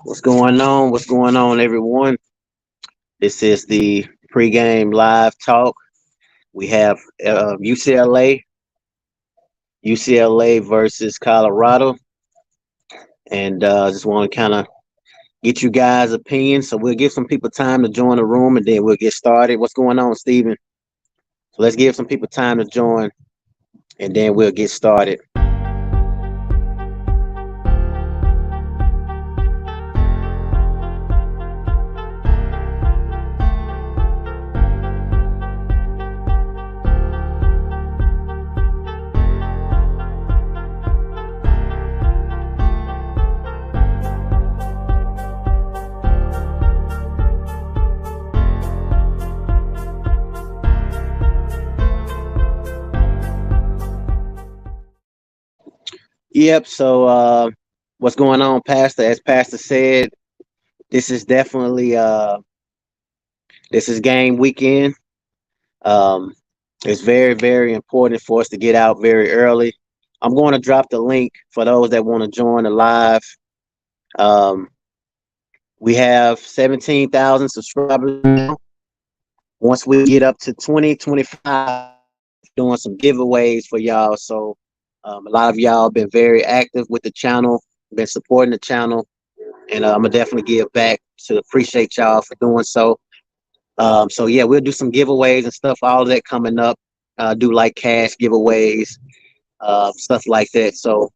What's going on? What's going on, everyone? This is the pregame live talk. We have UCLA versus Colorado, and just want to kind of get you guys' opinions. So we'll give some people time to join the room, and then we'll get started. What's going on, Steven? So let's give some people time to join, and then we'll get started. Yep. So what's going on, Pastor? As Pastor said, this is definitely this is game weekend. Um, it's very, very important for us to get out very early. I'm going to drop the link for those that want to join the live. Um, we have 17,000 subscribers now. Once we get up to 20, 25, doing some giveaways for y'all. So a lot of y'all been very active with the channel, been supporting the channel, and I'm gonna definitely give back to appreciate y'all for doing so. So yeah, we'll do some giveaways and stuff, all of that coming up. Do like cash giveaways, stuff like that. So,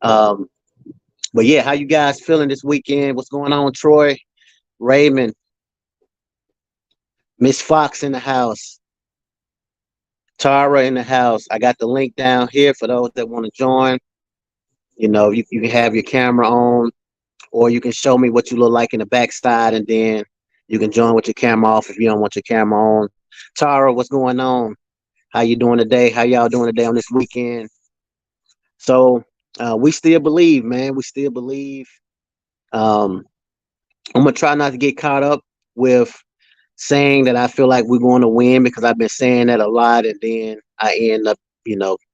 um, but yeah, how you guys feeling this weekend? What's going on, Troy, Raymond, Miss Fox in the house, Tara in the house? I got the link down here for those that want to join. You know, you can have your camera on, or you can show me what you look like in the backside, and then you can join with your camera off if you don't want your camera on. Tara, what's going on? How you doing today? How y'all doing today on this weekend? So we still believe, man. We still believe. Um, I'm gonna try not to get caught up with saying that I feel like we're going to win because I've been saying that a lot, and then I end up,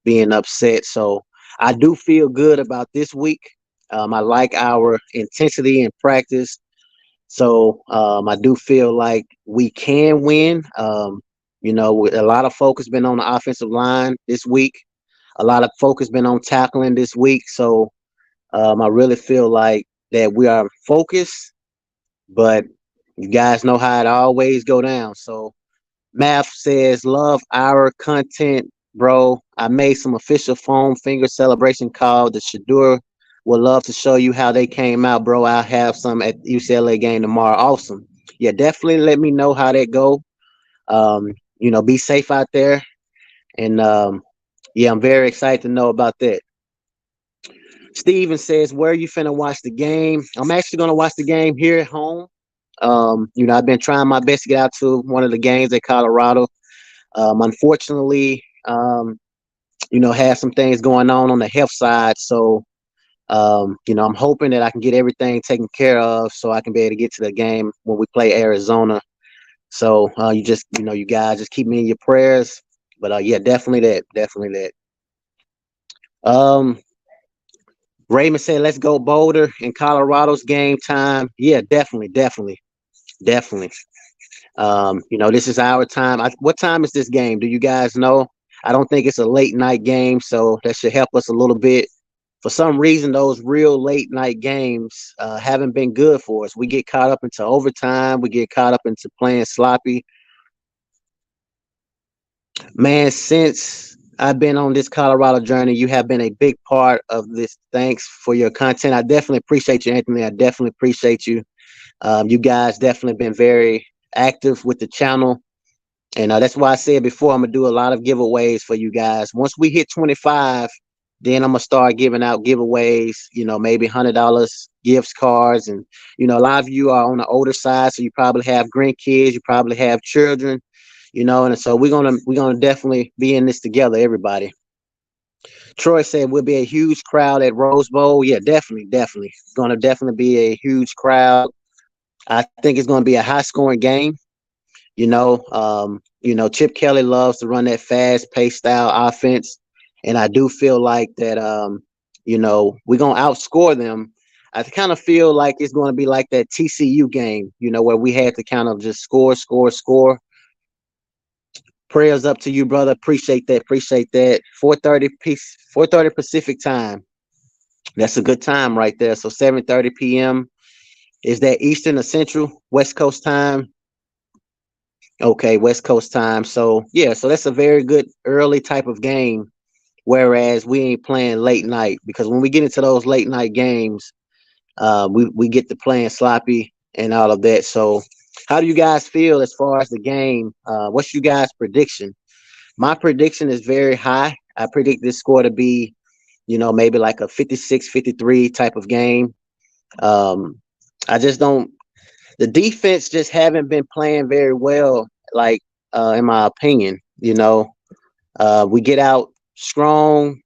being upset. So I do feel good about this week. I like our intensity in practice. So I do feel like we can win. With a lot of focus been on the offensive line this week. A lot of focus been on tackling this week. So I really feel like that we are focused, but you guys know how it always go down. So Math says, love our content, bro. I made some official foam finger celebration call. The Shadur would love to show you how they came out, bro. I'll have some at UCLA game tomorrow. Awesome. Yeah, definitely let me know how that go. Be safe out there. And yeah, I'm very excited to know about that. Steven says, where are you finna watch the game? I'm actually gonna watch the game here at home. I've been trying my best to get out to one of the games at Colorado. Unfortunately, had some things going on the health side. So, I'm hoping that I can get everything taken care of so I can be able to get to the game when we play Arizona. So, you guys just keep me in your prayers. But yeah, definitely that. Definitely that. Raymond said, let's go Boulder in Colorado's game time. Yeah, definitely, definitely, definitely. This is our time. What time is this game? Do you guys know? I don't think it's a late night game, so that should help us a little bit. For some reason, those real late night games haven't been good for us. We get caught up into overtime. We get caught up into playing sloppy. Man, since I've been on this Colorado journey, you have been a big part of this. Thanks for your content. I definitely appreciate you, Anthony. I definitely appreciate you. You guys definitely been very active with the channel. And that's why I said before, I'm going to do a lot of giveaways for you guys. Once we hit 25, then I'm going to start giving out giveaways, maybe $100 gift cards. And, a lot of you are on the older side, so you probably have grandkids, you probably have children, and so we're gonna definitely be in this together, everybody. Troy said we'll be a huge crowd at Rose Bowl. Yeah, definitely, definitely. It's going to definitely be a huge crowd. I think it's going to be a high scoring game. Chip Kelly loves to run that fast paced style offense. And I do feel like that, we're going to outscore them. I kind of feel like it's going to be like that TCU game, where we had to kind of just score, score, score. Prayers up to you, brother. Appreciate that. Appreciate that. 4:30 piece, 4:30 Pacific time. That's a good time right there. So 7:30 p.m. Is that Eastern or Central? West Coast time? Okay, West Coast time. So yeah, so that's a very good early type of game. Whereas we ain't playing late night, because when we get into those late night games, we get to playing sloppy and all of that. So how do you guys feel as far as the game? What's you guys' prediction? My prediction is very high. I predict this score to be, maybe like a 56-53 type of game. Um, I just don't. The defense just haven't been playing very well, like in my opinion. We get out strong.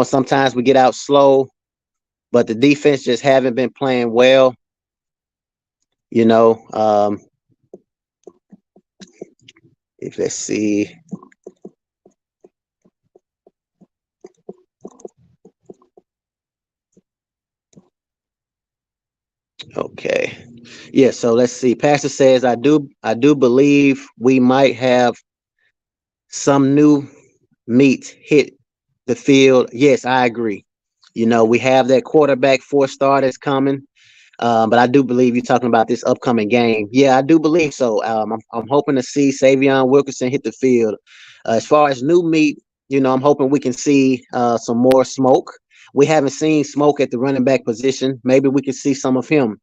Sometimes we get out slow, but the defense just haven't been playing well. You know, um, if let's see, okay, yeah. So let's see. Pastor says, I do believe we might have some new meat hit the field. Yes, I agree. We have that quarterback 4 star that's coming. But I do believe you're talking about this upcoming game. Yeah, I do believe so. I'm hoping to see Savion Wilkerson hit the field. As far as new meat, I'm hoping we can see some more smoke. We haven't seen smoke at the running back position. Maybe we can see some of him.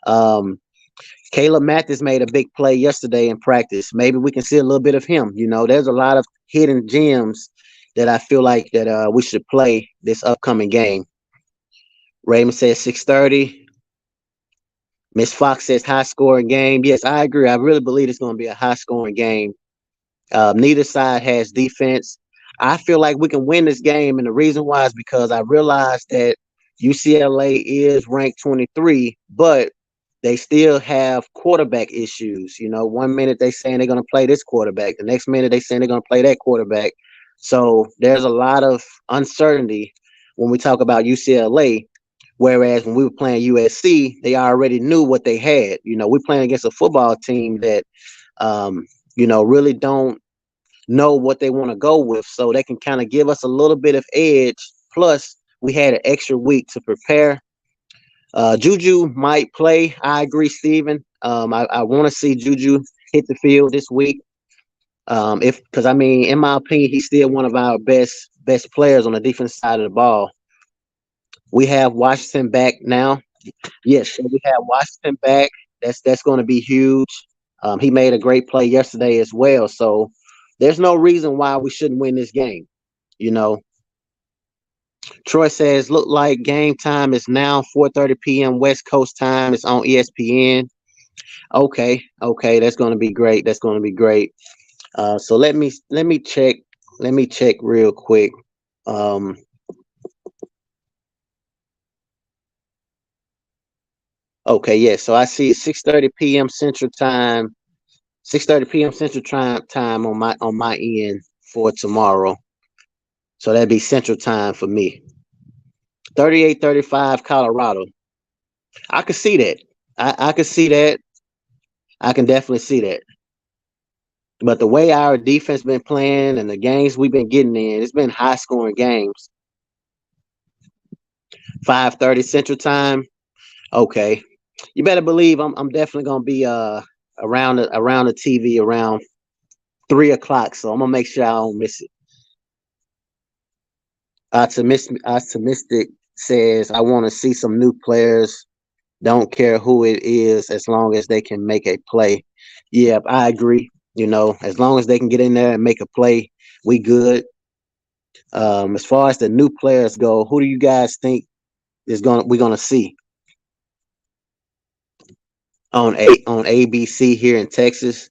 Um, Caleb Mathis made a big play yesterday in practice. Maybe we can see a little bit of him. There's a lot of hidden gems that I feel like that we should play this upcoming game. Raymond says 6:30. Miss Fox says high scoring game. Yes, I agree. I really believe it's going to be a high scoring game. Neither side has defense. I feel like we can win this game, and the reason why is because I realized that UCLA is ranked 23, but they still have quarterback issues. 1 minute they saying they're going to play this quarterback, the next minute they saying they're going to play that quarterback. So there's a lot of uncertainty when we talk about UCLA. Whereas when we were playing USC, they already knew what they had. We're playing against a football team that, really don't know what they want to go with. So they can kind of give us a little bit of edge. Plus, we had an extra week to prepare. Juju might play. I agree, Steven. I want to see Juju hit the field this week. If because I mean, in my opinion, he's still one of our best players on the defense side of the ball. We have Washington back now. Yes, so we have Washington back. That's going to be huge. He made a great play yesterday as well. So there's no reason why we shouldn't win this game. You know, Troy says, look like game time is now 4:30 p.m. West Coast time. It's on ESPN. Okay, that's going to be great. That's going to be great. So let me check. Let me check real quick. Um, okay, yeah. So I see 6:30 p.m. Central Time. 6:30 p.m. Central time on my end for tomorrow. So that'd be Central Time for me. 38-35 Colorado. I could see that. I could see that. I can definitely see that. But the way our defense been playing and the games we've been getting in, it's been high scoring games. 5:30 Central Time. Okay. You better believe I'm definitely gonna be around the TV around 3 o'clock. So I'm gonna make sure I don't miss it. Optimistic says, I want to see some new players. Don't care who it is, as long as they can make a play. Yeah, I agree. As long as they can get in there and make a play, we good. As far as the new players go, who do you guys think we're gonna see on ABC here in Texas?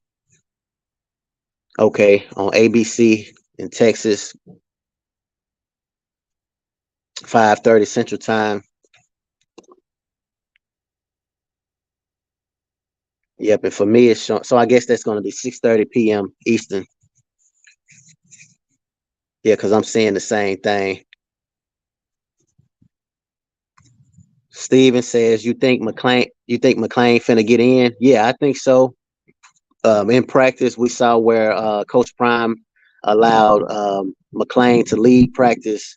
Okay, on ABC in Texas, 5:30 Central Time. Yep, and for me it's so I guess that's gonna be 6:30 p.m. Eastern. Yeah, because I'm seeing the same thing. Steven says, you think McLean finna get in? Yeah, I think so. In practice, we saw where Coach Prime allowed McLean to lead practice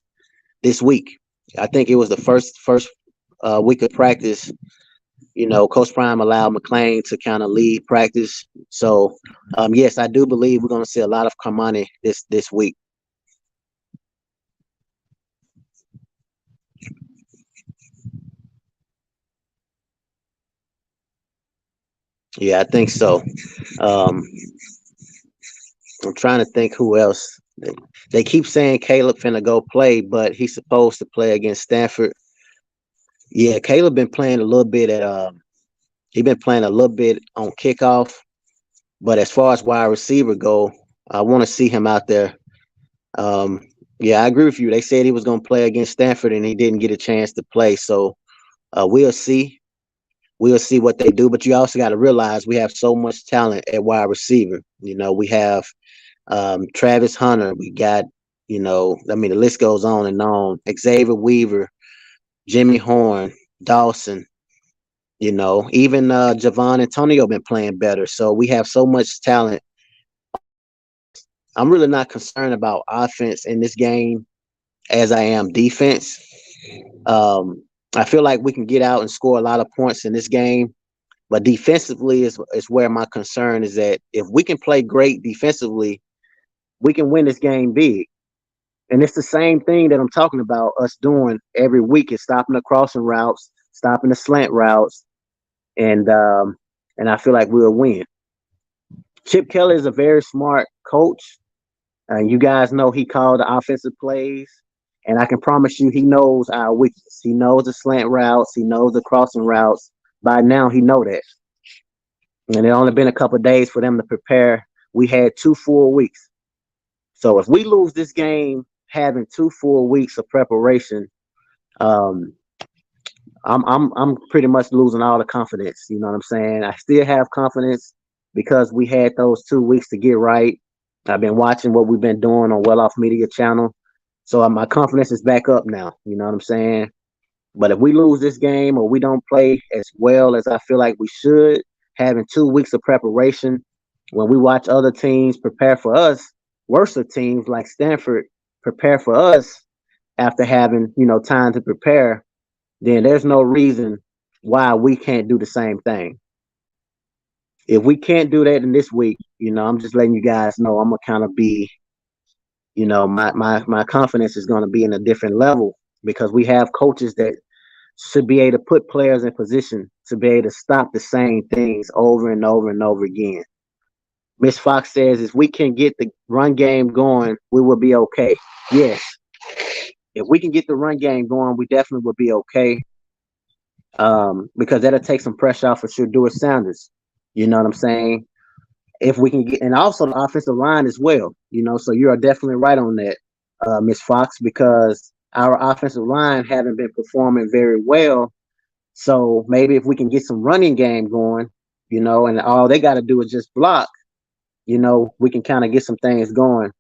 this week. I think it was the first week of practice. Coach Prime allowed McLean to kind of lead practice. So, yes, I do believe we're going to see a lot of Kamani this week. Yeah, I think so. Um, I'm trying to think who else. They keep saying Caleb finna go play, but he's supposed to play against Stanford. Yeah, Caleb been playing a little bit at he been playing a little bit on kickoff, but as far as wide receiver go, I want to see him out there. Um, yeah, I agree with you. They said he was going to play against Stanford, and he didn't get a chance to play. So we'll see. We'll see what they do. But you also got to realize we have so much talent at wide receiver. We have Travis Hunter. We got, the list goes on and on. Xavier Weaver, Jimmy Horn, Dawson. Even Javon Antonio been playing better. So we have so much talent. I'm really not concerned about offense in this game as I am defense. Um, I feel like we can get out and score a lot of points in this game, but defensively is where my concern is at. If we can play great defensively, we can win this game big. And it's the same thing that I'm talking about us doing every week is stopping the crossing routes, stopping the slant routes, and I feel like we'll win. Chip Kelly is a very smart coach. You guys know he called the offensive plays, and I can promise you he knows our weakness. He knows the slant routes. He knows the crossing routes. By now, he know that. And it only been a couple of days for them to prepare. We had 2 full weeks. So if we lose this game having 2 full weeks of preparation, um, I'm pretty much losing all the confidence. You know what I'm saying? I still have confidence because we had those 2 weeks to get right. I've been watching what we've been doing on Well Off Media Channel. So my confidence is back up now. You know what I'm saying? But if we lose this game or we don't play as well as I feel like we should, having 2 weeks of preparation, when we watch other teams prepare for us, worse teams like Stanford prepare for us after having, time to prepare, then there's no reason why we can't do the same thing. If we can't do that in this week, I'm just letting you guys know I'm gonna kind of be, my confidence is gonna be in a different level because we have coaches that should be able to put players in position to be able to stop the same things over and over and over again. Miss Fox says if we can get the run game going, we will be okay. Yes. If we can get the run game going, we definitely will be okay. Because that'll take some pressure off for Shedeur Sanders. You know what I'm saying? If we can get, and also the offensive line as well, so you are definitely right on that, Miss Fox, because our offensive line haven't been performing very well. So maybe if we can get some running game going, and all they got to do is just block, we can kind of get some things going.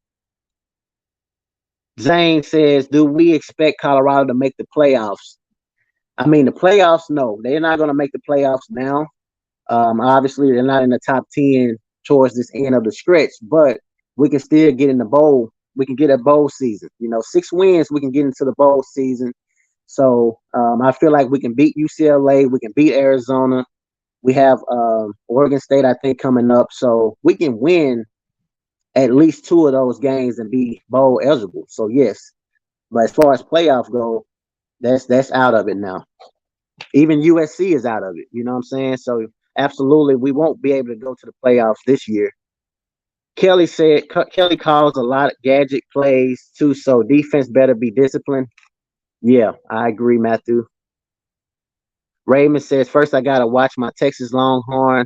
Zane says, do we expect Colorado to make the playoffs? I mean, the playoffs, no, they're not going to make the playoffs now. Obviously, they're not in the top 10 towards this end of the stretch, but we can still get in the bowl. We can get a bowl season. 6 wins, we can get into the bowl season. So I feel like we can beat UCLA. We can beat Arizona. We have Oregon State, I think, coming up. So we can win at least 2 of those games and be bowl eligible. So, yes. But as far as playoff go, that's out of it now. Even USC is out of it. You know what I'm saying? So absolutely, we won't be able to go to the playoffs this year. Kelly said Kelly calls a lot of gadget plays too, so defense better be disciplined. Yeah, I agree, Matthew. Raymond says first I gotta watch my Texas Longhorn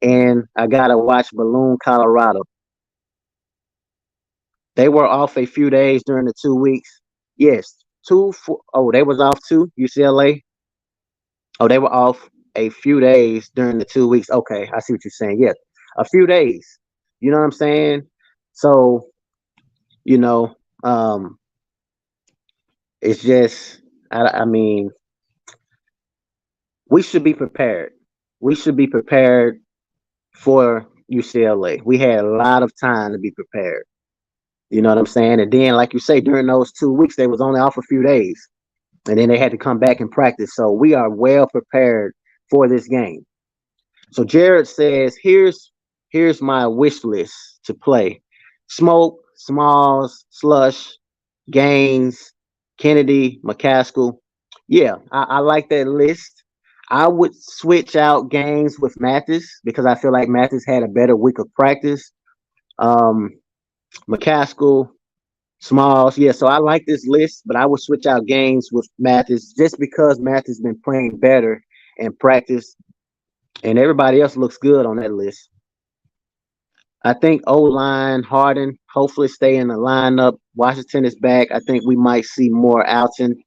and I gotta watch Balloon, Colorado. They were off a few days during the 2 weeks. Yes, they was off too. UCLA. Oh, they were off a few days during the 2 weeks. Okay, I see what you're saying. Yeah, a few days. You know what I'm saying? So, you know, um, it's just, I mean, We should be prepared. We should be prepared for UCLA. We had a lot of time to be prepared. You know what I'm saying? And then, like you say, during those 2 weeks, they was only off a few days, and then they had to come back and practice. So we are well prepared for this game. So Jared says, "Here's my wish list to play: Smoke, Smalls, Slush, Gaines, Kennedy, McCaskill." Yeah, I like that list. I would switch out Gaines with Mathis because I feel like Mathis had a better week of practice. Um, McCaskill, Smalls, yeah. So I like this list, but I would switch out Gaines with Mathis just because Mathis been playing better in practice, and everybody else looks good on that list. I think O line, Harden, hopefully stay in the lineup. Washington is back. I think we might see more Alton.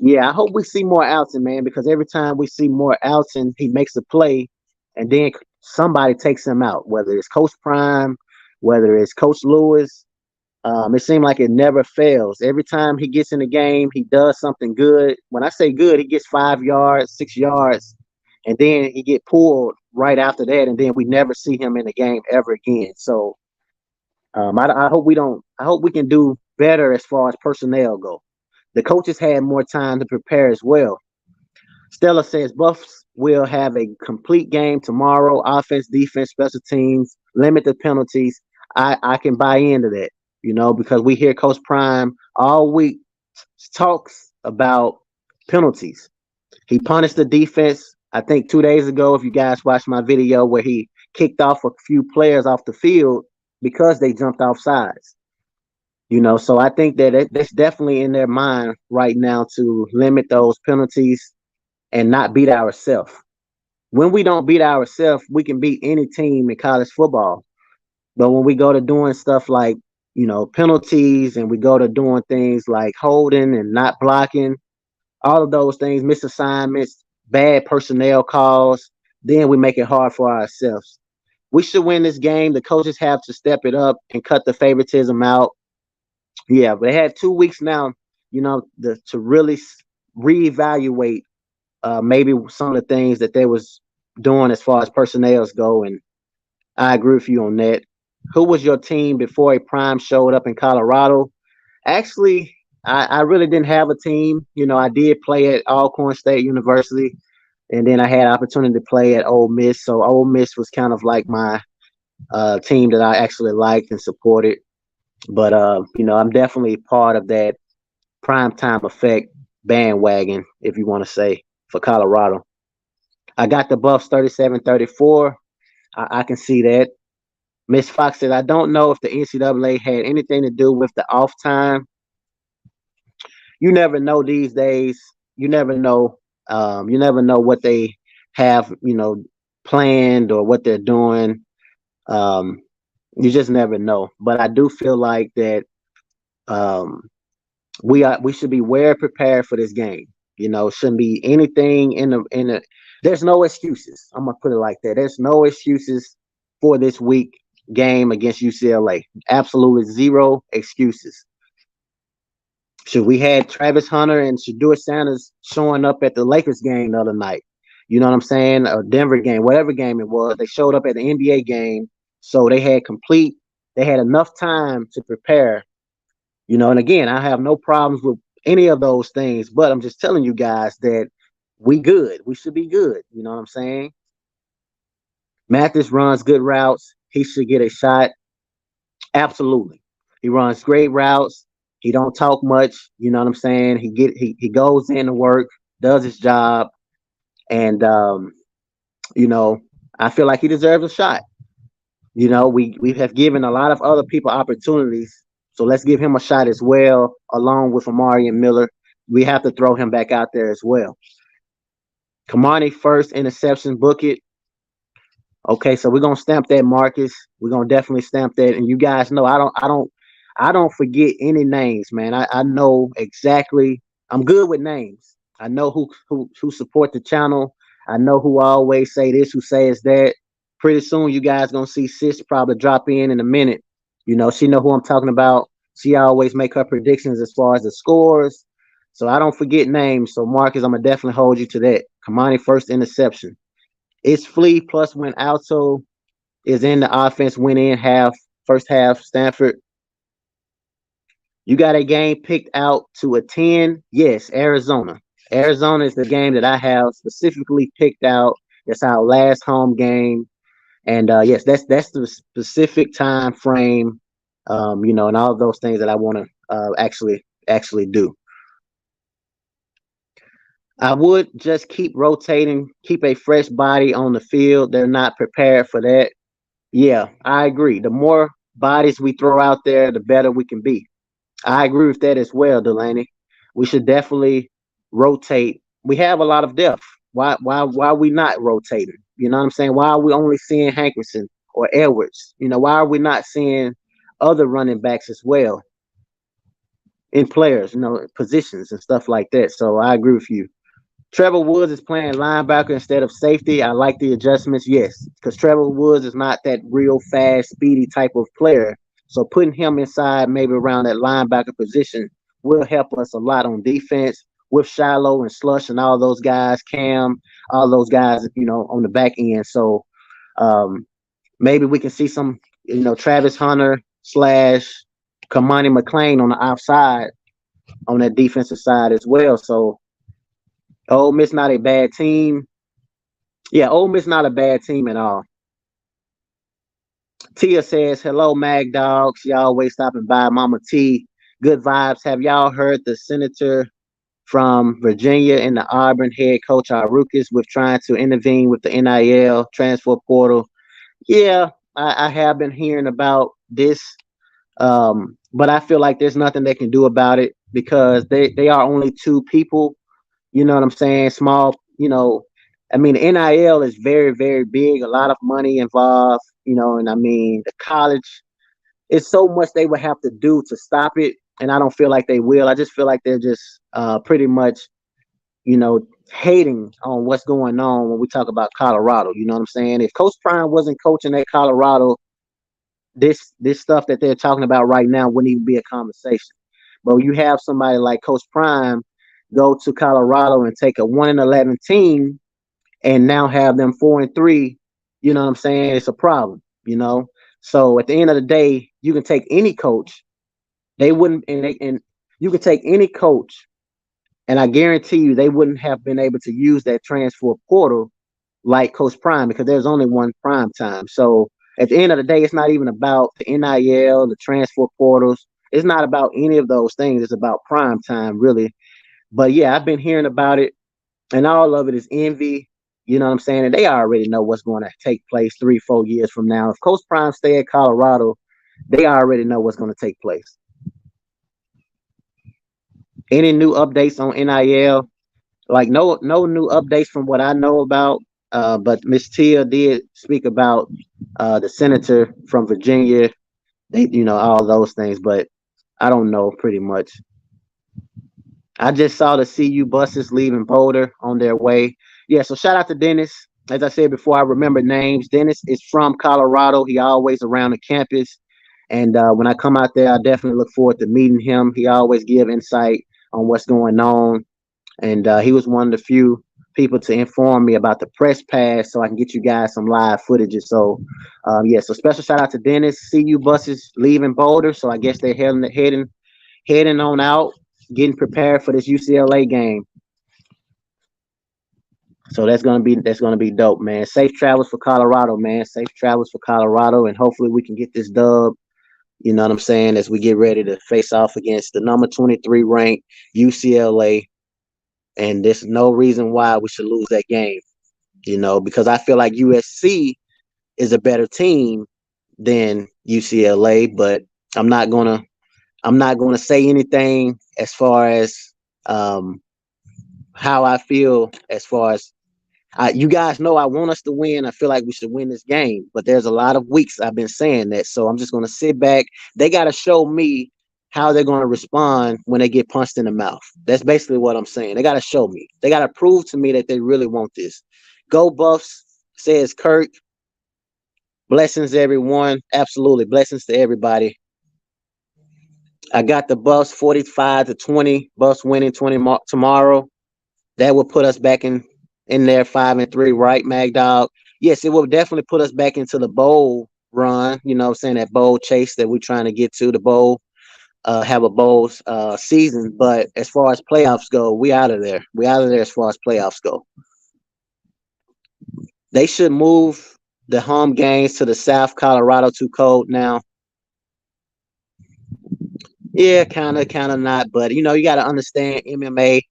Yeah, I hope we see more Alton, man, because every time we see more Alton, he makes a play, and then somebody takes him out, whether it's Coach Prime, whether it's Coach Lewis. It seems like it never fails. Every time he gets in the game, he does something good. When I say good, he gets 5 yards, 6 yards, and then he get pulled right after that, and then we never see him in the game ever again. So I hope we don't. I hope we can do better as far as personnel go. The coaches had more time to prepare as well. Stella says Buffs will have a complete game tomorrow. Offense, defense, special teams, limit the penalties. I can buy into that, because we hear Coach Prime all week talks about penalties. He punished the defense, I think 2 days ago, if you guys watched my video where he kicked off a few players off the field because they jumped off sides. So I think that that's definitely in their mind right now to limit those penalties and not beat ourselves. When we don't beat ourselves, we can beat any team in college football. But when we go to doing stuff like, penalties, and we go to doing things like holding and not blocking, all of those things, misassignments, bad personnel calls, then we make it hard for ourselves. We should win this game. The coaches have to step it up and cut the favoritism out. Yeah, they had 2 weeks now, to really reevaluate maybe some of the things that they was doing as far as personnels go, and I agree with you on that. Who was your team before a Prime showed up in Colorado? Actually, I really didn't have a team. I did play at Alcorn State University, and then I had opportunity to play at Ole Miss. So Ole Miss was kind of like my team that I actually liked and supported. But I'm definitely part of that prime time effect bandwagon, if you want to say, for Colorado. I got the Buffs 37-34. I can see that. Miss Fox said, I don't know if the NCAA had anything to do with the off time. You never know these days. You never know. You never know what they have, planned or what they're doing. You just never know. But I do feel like that we should be well prepared for this game. Shouldn't be anything in the. There's no excuses. I'm gonna put it like that. There's no excuses for this week game against UCLA. Absolutely zero excuses. So we had Travis Hunter and Shedeur Sanders showing up at the Lakers game the other night. You know what I'm saying? Or Denver game, whatever game it was. They showed up at the NBA game. So they had enough time to prepare. And again, I have no problems with any of those things, but I'm just telling you guys that we good. We should be good. You know what I'm saying? Mathis runs good routes. He should get a shot. Absolutely. He runs great routes. He don't talk much. You know what I'm saying? He goes in to work, does his job, and I feel like he deserves a shot. We have given a lot of other people opportunities, so let's give him a shot as well, along with Amari and Miller. We have to throw him back out there as well. Kamani first interception, book it. Okay, so we're gonna stamp that, Marcus. We're gonna definitely stamp that. And you guys know I don't forget any names, man. I know exactly. I'm good with names. I know who support the channel. I know who always say this, who says that. Pretty soon, you guys gonna see Sis probably drop in a minute. She know who I'm talking about. She always make her predictions as far as the scores. So I don't forget names. So Marcus, I'm gonna definitely hold you to that. Kamani first interception. It's Flea plus when Alto is in the offense, went in first half. Stanford, you got a game picked out to attend. Yes, Arizona. Arizona is the game that I have specifically picked out. That's our last home game. And yes, that's the specific time frame, and all of those things that I want to actually do. I would just keep rotating, keep a fresh body on the field. They're not prepared for that. Yeah, I agree. The more bodies we throw out there, the better we can be. I agree with that as well, Delaney. We should definitely rotate. We have a lot of depth. Why are we not rotating? You know what I'm saying? Why are we only seeing Hankerson or Edwards? Why are we not seeing other running backs as well in players, positions and stuff like that? So I agree with you. Trevor Woods is playing linebacker instead of safety. I like the adjustments, yes, because Trevor Woods is not that real fast, speedy type of player. So putting him inside, maybe around that linebacker position, will help us a lot on defense with Shiloh and Slush and all those guys, Cam, all those guys, on the back end. So um, maybe we can see some, Travis Hunter slash Kamani McLean on the outside on that defensive side as well. So Ole Miss not a bad team. Yeah, Ole Miss not a bad team at all. Tia says, hello, MAGDOG. She always stopping by. Mama T, good vibes. Have y'all heard the senator from Virginia and the Auburn head coach Arukis with trying to intervene with the NIL transfer portal? Yeah, I have been hearing about this, but I feel like there's nothing they can do about it because they are only two people. You know what I'm saying? Small, I mean, the NIL is very, very big, a lot of money involved, and I mean, the college, it's so much they would have to do to stop it. And I don't feel like they will. I just feel like they're just pretty much, hating on what's going on when we talk about Colorado. You know what I'm saying? If Coach Prime wasn't coaching at Colorado, this stuff that they're talking about right now wouldn't even be a conversation. But you have somebody like Coach Prime go to Colorado and take a 1-11 team and now have them 4-3, you know what I'm saying? It's a problem. So at the end of the day, you can take any coach. They wouldn't and you can take any coach and I guarantee you they wouldn't have been able to use that transfer portal like Coach Prime because there's only one prime time. So at the end of the day, it's not even about the NIL, the transfer portals. It's not about any of those things. It's about prime time, really. But yeah, I've been hearing about it, and all of it is envy. You know what I'm saying? And they already know what's going to take place 3-4 years from now. If Coach Prime stay at Colorado, they already know what's going to take place. Any new updates on NIL? Like no new updates from what I know about. But Miss Tia did speak about the senator from Virginia. They, all those things, but I don't know pretty much. I just saw the CU buses leaving Boulder on their way. Yeah, so shout out to Dennis. As I said before, I remember names. Dennis is from Colorado. He always around the campus. And when I come out there, I definitely look forward to meeting him. He always give insight on what's going on. And he was one of the few people to inform me about the press pass so I can get you guys some live footage. So, so special shout out to Dennis. CU buses leaving Boulder. So I guess they're heading on out, getting prepared for this UCLA game. So that's gonna be dope, man. Safe travels for Colorado, man. Safe travels for Colorado, and hopefully we can get this dub. You know what I'm saying? As we get ready to face off against the number 23 ranked UCLA, and there's no reason why we should lose that game. Because I feel like USC is a better team than UCLA, but I'm not gonna say anything as far as how I feel as far as you guys know I want us to win. I feel like we should win this game, but there's a lot of weeks I've been saying that. So I'm just going to sit back. They got to show me how they're going to respond when they get punched in the mouth. That's basically what I'm saying. They got to show me. They got to prove to me that they really want this. Go Buffs, says Kirk. Blessings, everyone. Absolutely. Blessings to everybody. I got the Buffs 45-20. Buffs winning 20 tomorrow. That will put us back in there 5-3, right, MagDog? Yes, it will definitely put us back into the bowl run. You know what I'm saying? That bowl chase that we're trying to get to, the bowl, have a bowl season. But as far as playoffs go, we out of there. We out of there as far as playoffs go. They should move the home games to the South. Colorado too cold now. Yeah, kind of not, but you got to understand MMA.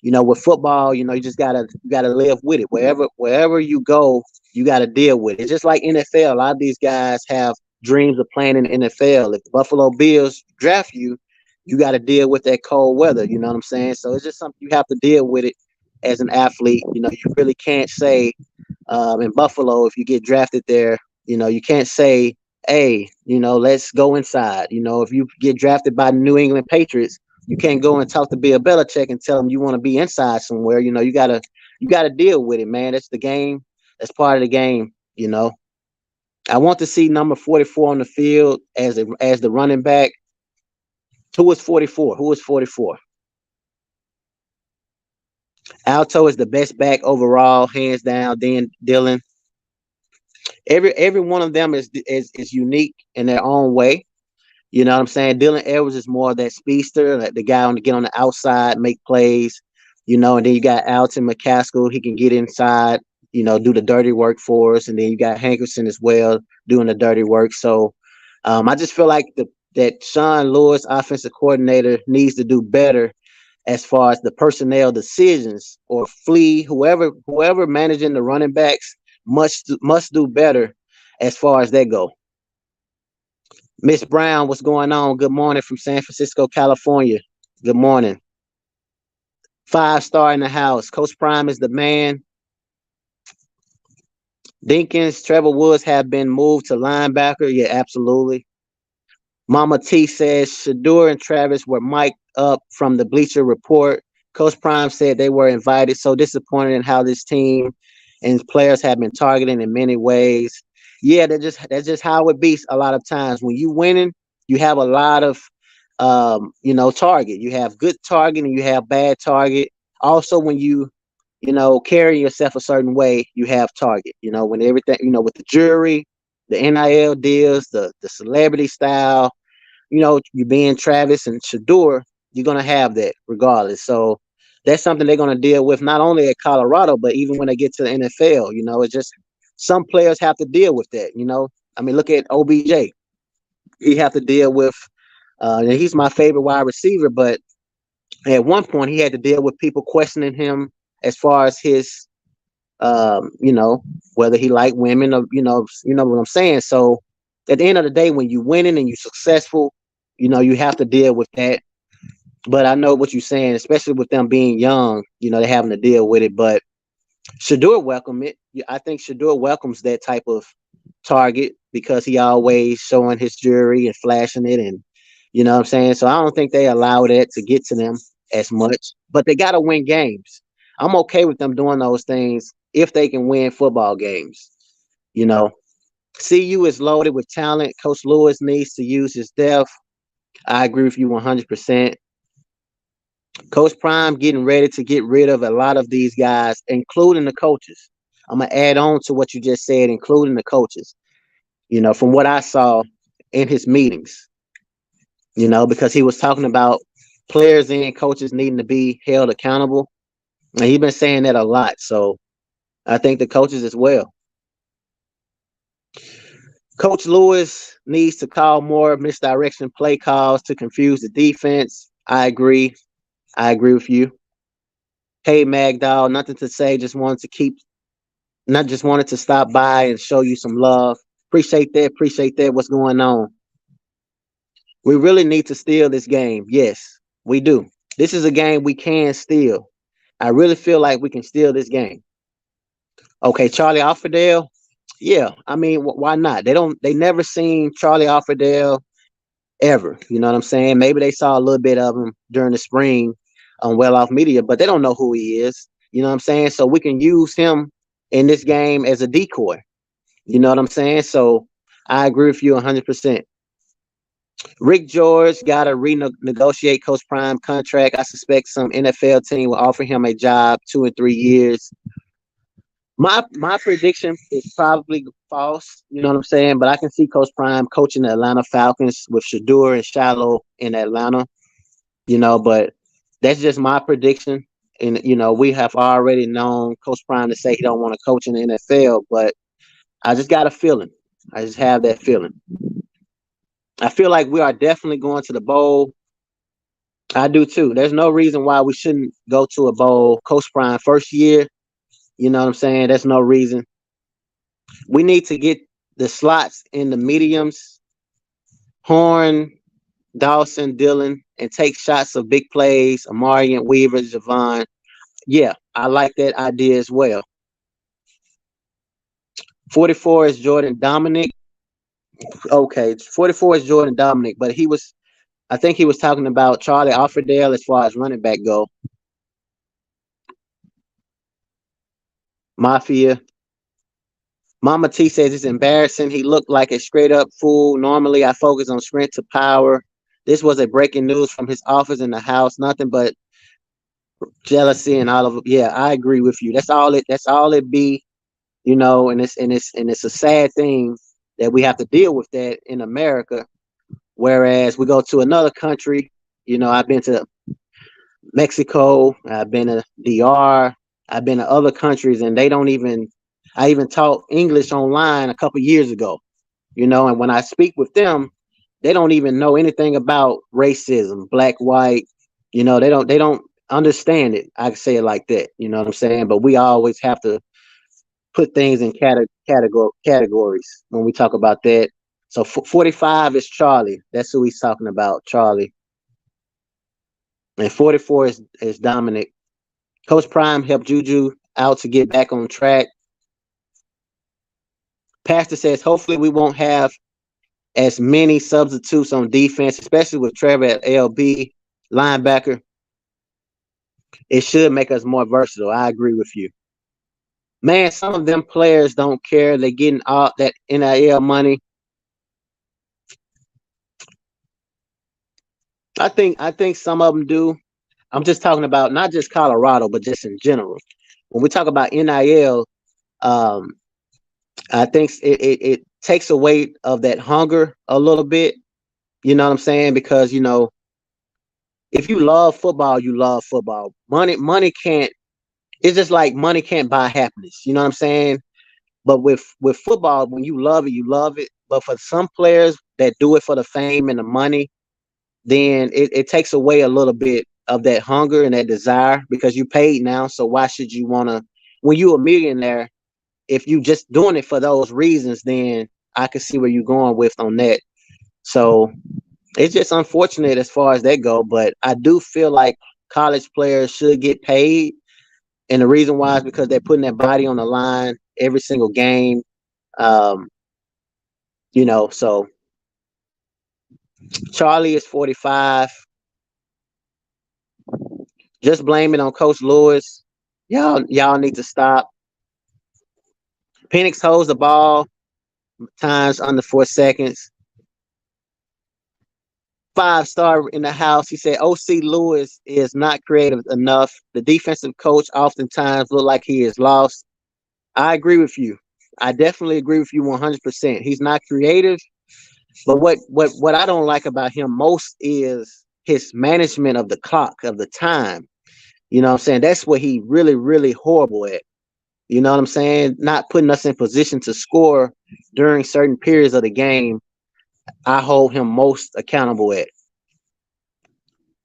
With football, you just gotta live with it. Wherever you go, you got to deal with it. It's just like NFL. A lot of these guys have dreams of playing in the NFL. If the Buffalo Bills draft you, you got to deal with that cold weather. You know what I'm saying? So it's just something you have to deal with it as an athlete. You really can't say in Buffalo, if you get drafted there, you can't say, hey, let's go inside. If you get drafted by New England Patriots, you can't go and talk to Bill Belichick and tell him you want to be inside somewhere. You gotta deal with it, man. That's the game. That's part of the game. I want to see number 44 on the field as the running back. Who is 44? Who is 44? Alto is the best back overall, hands down. Then Dylan. Every one of them is unique in their own way. You know what I'm saying? Dylan Edwards is more of that speedster, like the guy on get on the outside, make plays. And then you got Alton McCaskill. He can get inside, do the dirty work for us. And then you got Hankerson as well doing the dirty work. So I just feel like that Sean Lewis, offensive coordinator, needs to do better as far as the personnel decisions, or Flea, whoever managing the running backs must do better as far as they go. Miss Brown, what's going on? Good morning from San Francisco, California. Good morning. 5-star in the house. Coach Prime is the man. Dinkins, Trevor Woods have been moved to linebacker. Yeah, absolutely. Mama T says Shador and Travis were mic'd up from the Bleacher Report. Coach Prime said they were invited. So disappointed in how this team and players have been targeted in many ways. Yeah, that's just how it be a lot of times. When you winning, you have a lot of target. You have good target and you have bad target. Also, when you carry yourself a certain way, you have target. When everything, with the jury, the NIL deals, the celebrity style, you being Travis and Shador, you're gonna have that regardless. So that's something they're gonna deal with not only at Colorado, but even when they get to the NFL. It's just some players have to deal with that. I mean, look at OBJ. He have to deal with. And he's my favorite wide receiver, but at one point he had to deal with people questioning him as far as his, whether he liked women or what I'm saying. So at the end of the day, when you're winning and you're successful, you have to deal with that. But I know what you're saying, especially with them being young, they're having to deal with it. But Shador welcome it. I think Shador welcomes that type of target because he always showing his jewelry and flashing it, and you know what I'm saying. So I don't think they allow that to get to them as much. But they got to win games. I'm okay with them doing those things if they can win football games. You know, CU is loaded with talent. Coach Lewis needs to use his depth. I agree with you 100%. Coach Prime getting ready to get rid of a lot of these guys, including the coaches. I'm going to add on to what you just said, including the coaches, from what I saw in his meetings, because he was talking about players and coaches needing to be held accountable. And he's been saying that a lot. So I think the coaches as well. Coach Lewis needs to call more misdirection play calls to confuse the defense. I agree. I agree with you. Hey, MagDog, nothing to say. Just wanted to stop by and show you some love. Appreciate that. Appreciate that. What's going on? We really need to steal this game. Yes, we do. This is a game we can steal. I really feel like we can steal this game. Okay, Charlie Offerdale. Yeah, I mean, why not? They never seen Charlie Offerdale ever. You know what I'm saying? Maybe they saw a little bit of him during the spring on Well Off Media, but they don't know who he is. You know what I'm saying? So we can use him in this game as a decoy. You know what I'm saying? So I agree with you 100%. Rick George got to renegotiate Coach Prime contract. I suspect some NFL team will offer him a job 2 and 3 years. My prediction is probably false. You know what I'm saying? But I can see Coach Prime coaching the Atlanta Falcons with Shador and Shallow in Atlanta. But that's just my prediction. And we have already known Coach Prime to say he don't want to coach in the NFL, but I just got a feeling. I just have that feeling. I feel like we are definitely going to the bowl. I do too. There's no reason why we shouldn't go to a bowl. Coach Prime first year, you know what I'm saying? There's no reason. We need to get the slots in the mediums, Horn, Dawson, Dillon, and take shots of big plays, Amari and Weaver, Javon. Yeah, I like that idea as well. 44 is Jordan Dominic. Okay, 44 is Jordan Dominic, but I think he was talking about Charlie Offerdale as far as running back go. Mafia. Mama T says it's embarrassing. He looked like a straight up fool. Normally, I focus on sprint to power. This was a breaking news from his office in the house. Nothing but jealousy and all of it. Yeah, I agree with you. That's all it. That's all it be. And it's a sad thing that we have to deal with that in America. Whereas we go to another country. I've been to Mexico. I've been to DR. I've been to other countries, and they don't even. I even taught English online a couple years ago. And when I speak with them, they don't even know anything about racism, black, white. They don't understand it. I can say it like that. You know what I'm saying? But we always have to put things in categories when we talk about that. So 45 is Charlie. That's who he's talking about, Charlie. And 44 is Dominic. Coach Prime helped Juju out to get back on track. Pastor says, hopefully we won't have as many substitutes on defense, especially with Trevor at LB linebacker. It should make us more versatile. I agree with you. Man, some of them players don't care. They're getting all that NIL money. I think some of them do. I'm just talking about not just Colorado, but just in general. When we talk about NIL, I think it takes away of that hunger a little bit. You know what I'm saying? Because if you love football, you love football. Money can't. It's just like money can't buy happiness. You know what I'm saying? But with football, when you love it, you love it. But for some players that do it for the fame and the money, then it takes away a little bit of that hunger and that desire because you paid now. So why should you want to? When you're a millionaire, if you just doing it for those reasons, then I can see where you're going with on that. So it's just unfortunate as far as that go. But I do feel like college players should get paid. And the reason why is because they're putting their body on the line every single game. So Charlie is 45. Just blame it on Coach Lewis. Y'all need to stop. Penix holds the ball times under 4 seconds. 5-star in the house. He said OC Lewis is not creative enough. The defensive coach oftentimes look like he is lost. I agree with you. I definitely agree with you 100%. He's not creative. But what I don't like about him most is his management of the clock, of the time. You know what I'm saying? That's what he really, really horrible at. You know what I'm saying? Not putting us in position to score during certain periods of the game. I hold him most accountable at.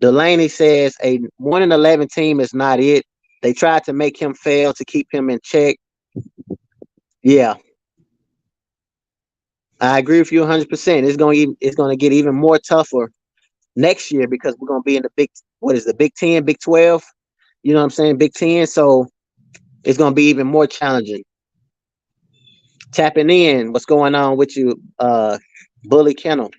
Delaney says a 1-11 team is not it. They tried to make him fail to keep him in check. Yeah. I agree with you 100%. It's going to get even more tougher next year because we're going to be in the Big 10, Big 12? You know what I'm saying? Big 10. So it's going to be even more challenging. Tapping in. What's going on with you, Bully Kennel?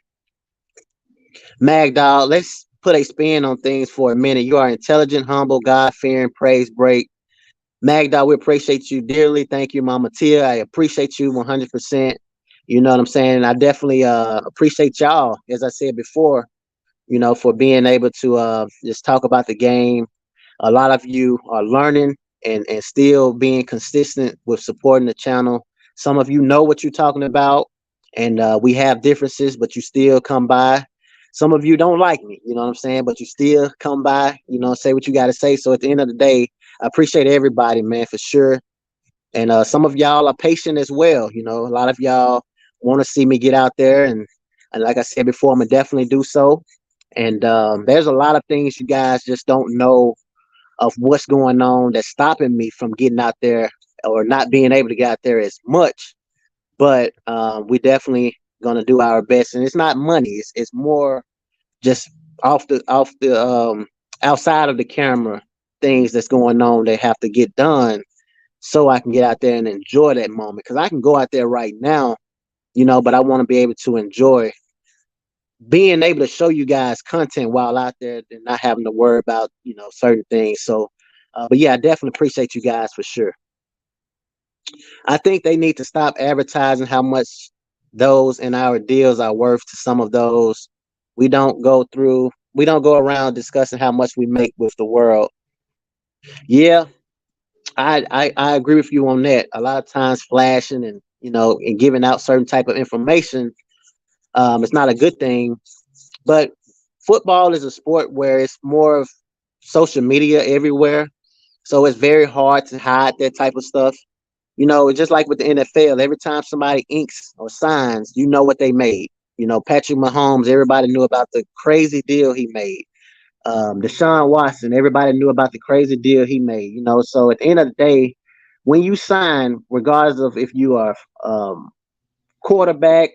MAGDOG, let's put a spin on things for a minute. You are intelligent, humble, God-fearing, praise break. MAGDOG, we appreciate you dearly. Thank you, Mama Tia. I appreciate you 100%. You know what I'm saying? I definitely appreciate y'all, as I said before, for being able to just talk about the game. A lot of you are learning and still being consistent with supporting the channel. Some of you know what you're talking about, and we have differences, but you still come by. Some of you don't like me, you know what I'm saying, but you still come by, say what you got to say. So at the end of the day, I appreciate everybody, man, for sure. And some of y'all are patient as well. A lot of y'all want to see me get out there, and like I said before, I'm gonna definitely do so. And there's a lot of things you guys just don't know of what's going on that's stopping me from getting out there or not being able to get out there as much. But we definitely gonna do our best, and it's not money. It's more just off the outside of the camera things that's going on that have to get done so I can get out there and enjoy that moment. Because I can go out there right now, but I want to be able to enjoy being able to show you guys content while out there and not having to worry about, certain things. So, but yeah, I definitely appreciate you guys for sure. I think they need to stop advertising how much those in our deals are worth to some of those. We don't go around discussing how much we make with the world. Yeah, I agree with you on that. A lot of times flashing and, and giving out certain type of information, it's not a good thing. But football is a sport where it's more of social media everywhere. So it's very hard to hide that type of stuff. Just like with the NFL, every time somebody inks or signs, you know what they made. Patrick Mahomes, everybody knew about the crazy deal he made. Deshaun Watson, everybody knew about the crazy deal he made. So at the end of the day, when you sign, regardless of if you are quarterback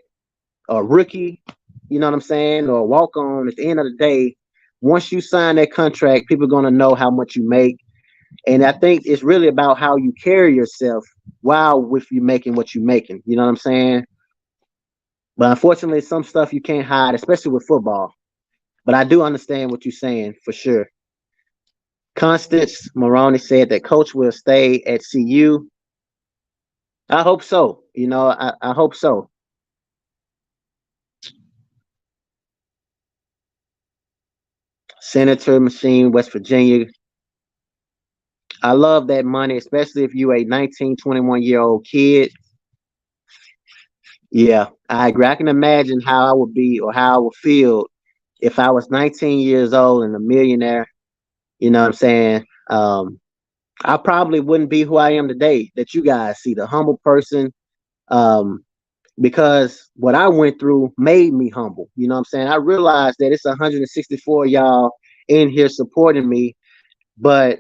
or rookie, you know what I'm saying, or walk on, at the end of the day, once you sign that contract, people are going to know how much you make. And I think it's really about how you carry yourself while with you making what you're making. You know what I'm saying? But unfortunately, some stuff you can't hide, especially with football. But I do understand what you're saying for sure. Constance Maroney said that coach will stay at CU. I hope so. I hope so. Senator Machine, West Virginia. I love that money, especially if you a 19, 21-year-old kid. Yeah, I agree. I can imagine how I would be or how I would feel if I was 19 years old and a millionaire. You know what I'm saying? I probably wouldn't be who I am today that you guys see, the humble person. Um, because what I went through made me humble. You know what I'm saying? I realized that it's 164 y'all in here supporting me, but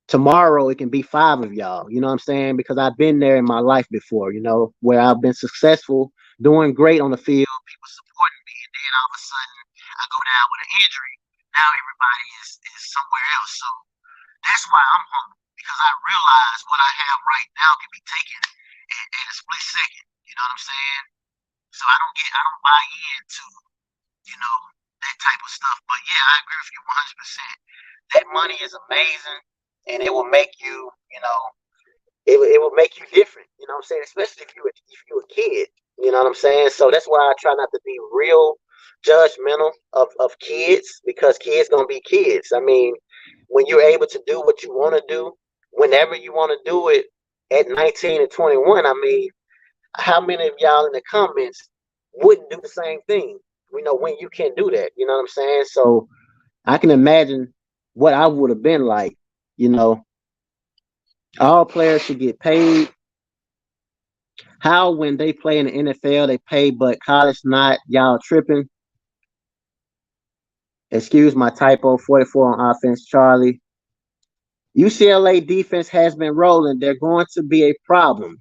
tomorrow it can be 5 of y'all. You know what I'm saying? Because I've been there in my life before, where I've been successful, doing great on the field, people supporting me, and then all of a sudden I go down with an injury. Now everybody is somewhere else. So that's why I'm humble, because I realize what I have right now can be taken in a split second. You know what I'm saying? So I don't buy into, that type of stuff. But yeah, I agree with you 100%. That money is amazing, and it will make you, it will make you different. You know what I'm saying? Especially if you a kid. You know what I'm saying? So that's why I try not to be real judgmental of kids, because kids gonna be kids. I mean, when you're able to do what you want to do, whenever you want to do it at 19 and 21, I mean, how many of y'all in the comments wouldn't do the same thing? When you can do that. You know what I'm saying? So I can imagine what I would have been like. All players should get paid. How when they play in the NFL they pay, but college not? Y'all tripping? Excuse my typo. 44 on offense, Charlie. UCLA defense has been rolling. They're going to be a problem.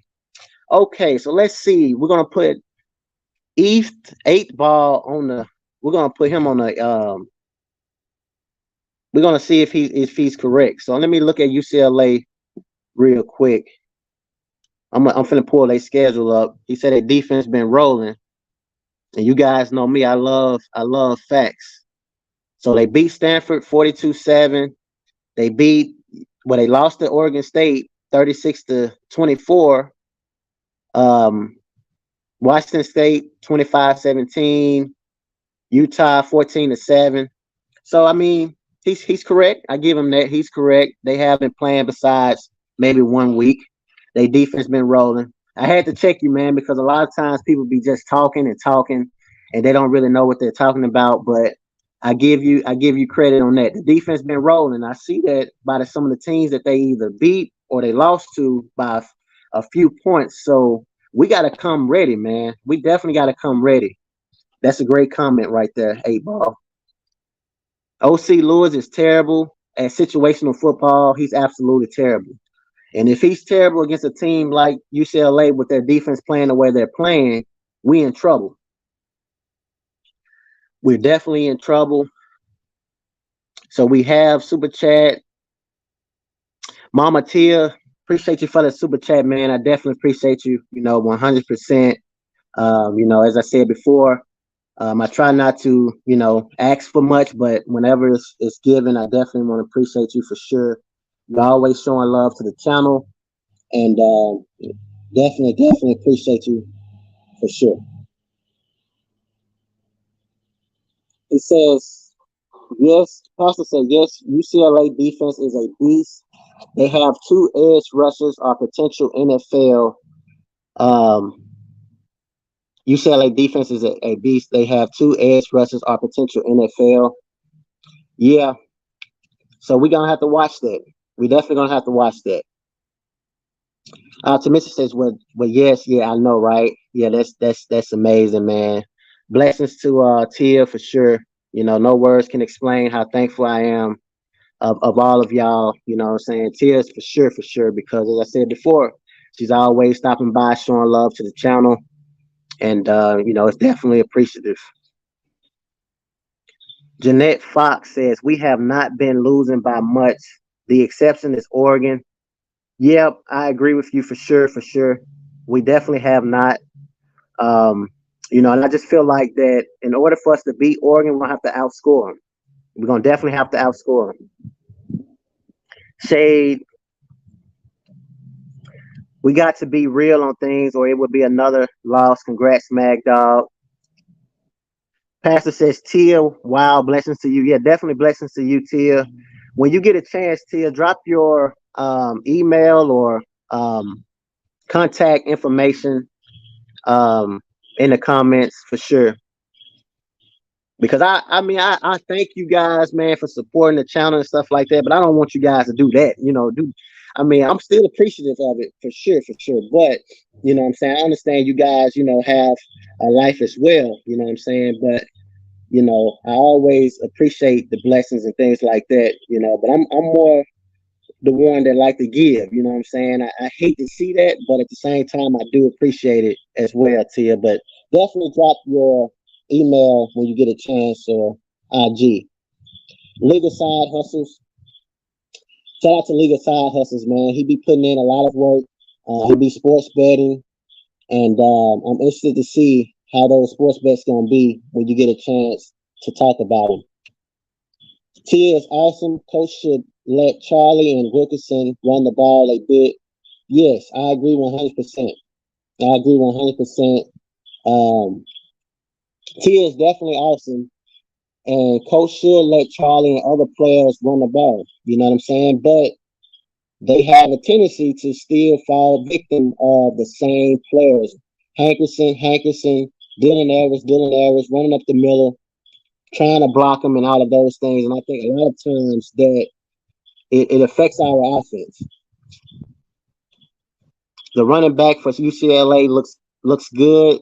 Okay, so let's see. We're gonna put eighth ball on the. We're gonna put him on the. We're gonna see if he's correct. So let me look at UCLA real quick. I'm finna pull their schedule up. He said their defense been rolling, and you guys know me. I love facts. So they beat Stanford 42-7. They lost to Oregon State 36-24. Washington State 25-17, Utah 14-7. So I mean, he's correct. I give him that. He's correct. They have been playing besides maybe 1 week. Their defense been rolling. I had to check you, man, because a lot of times people be just talking and talking, and they don't really know what they're talking about. But I give you credit on that. The defense been rolling. I see that by some of the teams that they either beat or they lost to by a few points. So we got to come ready, man. We definitely got to come ready. That's a great comment right there, 8 Ball. OC Lewis is terrible at situational football. He's absolutely terrible. And if he's terrible against a team like UCLA with their defense playing the way they're playing, we in trouble. We're definitely in trouble. So we have Super Chat. Mama Tia, appreciate you for the Super Chat, man. I definitely appreciate you, 100%. As I said before, I try not to, ask for much, but whenever it's given, I definitely want to appreciate you for sure. You're always showing love to the channel, and definitely appreciate you for sure. He says, yes, Pastor said, yes, UCLA defense is a beast. They have two edge rushers, are potential NFL. UCLA defense is a beast. They have two edge rushers, are potential NFL. Yeah, so we're gonna have to watch that. We definitely gonna have to watch that. Tamisha says, well, yes, yeah, I know, right? Yeah, that's amazing, man. Blessings to Tia for sure. No words can explain how thankful I am of all of y'all. You know what I'm saying? Tia's for sure, because as I said before, she's always stopping by, showing love to the channel, and it's definitely appreciative. Jeanette Fox says, we have not been losing by much. The exception is Oregon. Yep, I agree with you for sure, for sure. We definitely have not. And I just feel like that in order for us to beat Oregon, we're going to have to outscore them. We're going to definitely have to outscore them. Shade, we got to be real on things or it would be another loss. Congrats, MAGDOG. Pastor says, Tia, wow, blessings to you. Yeah, definitely blessings to you, Tia. When you get a chance, Tia, drop your email or contact information in the comments for sure. Because I thank you guys, man, for supporting the channel and stuff like that. But I don't want you guys to do that. I'm still appreciative of it for sure, for sure. But what I'm saying, I understand you guys, have a life as well. You know what I'm saying? But I always appreciate the blessings and things like that. But I'm more the one that like to give. You know what I'm saying? I hate to see that, but at the same time, I do appreciate it as well, Tia. But definitely drop your email when you get a chance or IG. Legal Side Hustles. Shout out to Legal Side Hustles, man. He be putting in a lot of work. He be sports betting, and I'm interested to see how those sports bets gonna be when you get a chance to talk about them. Tia is awesome. Coach should let Charlie and Wilkerson run the ball a bit. Yes, I agree 100%. I agree 100%. Tia is definitely awesome. And Coach should let Charlie and other players run the ball. You know what I'm saying? But they have a tendency to still fall victim of the same players. Hankerson, Dylan Evers, running up the middle, trying to block them and all of those things. And I think a lot of times that it affects our offense. The running back for UCLA looks good.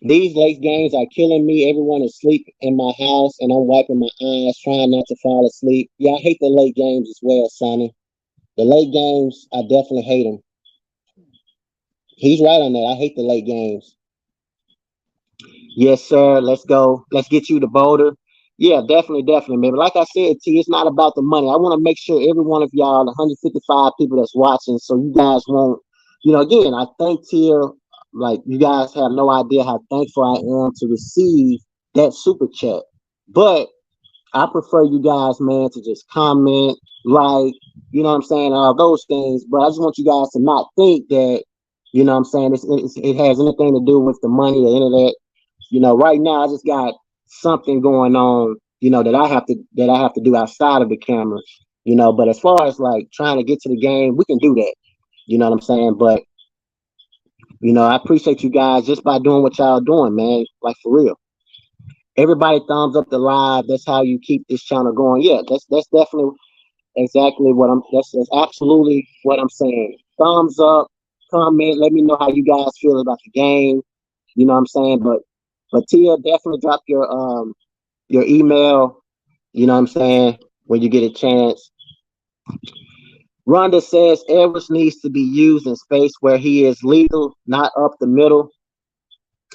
These late games are killing me. Everyone is asleep in my house, and I'm wiping my eyes, trying not to fall asleep. Yeah, I hate the late games as well, Sonny. The late games, I definitely hate them. He's right on that. I hate the late games. Yes, sir. Let's go. Let's get you to Boulder. Yeah, definitely, man. But like I said, T, it's not about the money. I want to make sure every one of y'all, the 155 people that's watching, so you guys won't, again, I thank Tia. Like, you guys have no idea how thankful I am to receive that super chat. But I prefer you guys, man, to just comment, like, you know what I'm saying, all those things. But I just want you guys to not think that You know what I'm saying? It has anything to do with the money or any of that. You know, right now I just got something going on, you know, that I have to do outside of the camera. You know, but as far as like trying to get to the game, we can do that. You know what I'm saying? But you know, I appreciate you guys just by doing what y'all doing, man. Like for real. Everybody thumbs up the live. That's how you keep this channel going. Yeah, that's definitely exactly what that's absolutely what I'm saying. Thumbs up, comment, let me know how you guys feel about the game. You know what I'm saying? But Tia, definitely drop your email, you know what I'm saying, when you get a chance. Rhonda says Edwards needs to be used in space where he is lethal, not up the middle.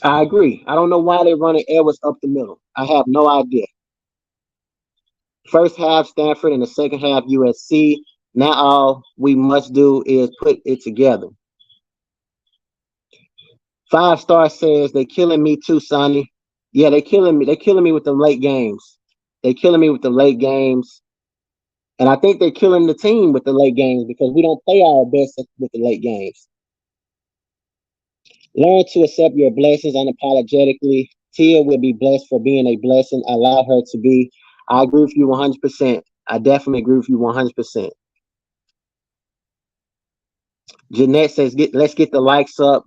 I agree. I don't know why they're running Edwards up the middle. I have no idea. First half Stanford and the second half USC. Now all we must do is put it together. 5 Star says they killing me too, Sonny. Yeah, they killing me. They killing me with the late games. They killing me with the late games. And I think they're killing the team with the late games because we don't play our best with the late games. Learn to accept your blessings unapologetically. Tia will be blessed for being a blessing. Allow her to be. I agree with you 100%. I definitely agree with you 100%. Jeanette says, let's get the likes up.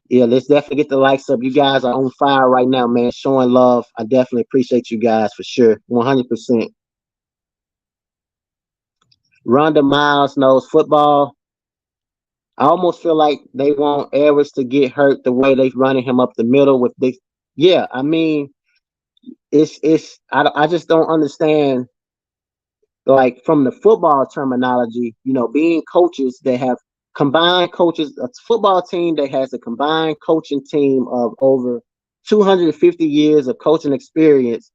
Yeah, let's definitely get the likes up. You guys are on fire right now, man. Showing love. I definitely appreciate you guys for sure. 100%. Rhonda Miles knows football. I almost feel like they want Edwards to get hurt the way they're running him up the middle with this. Yeah, I mean, I just don't understand, like, from the football terminology, you know, being coaches that have combined coaches, a football team that has a combined coaching team of over 250 years of coaching experience.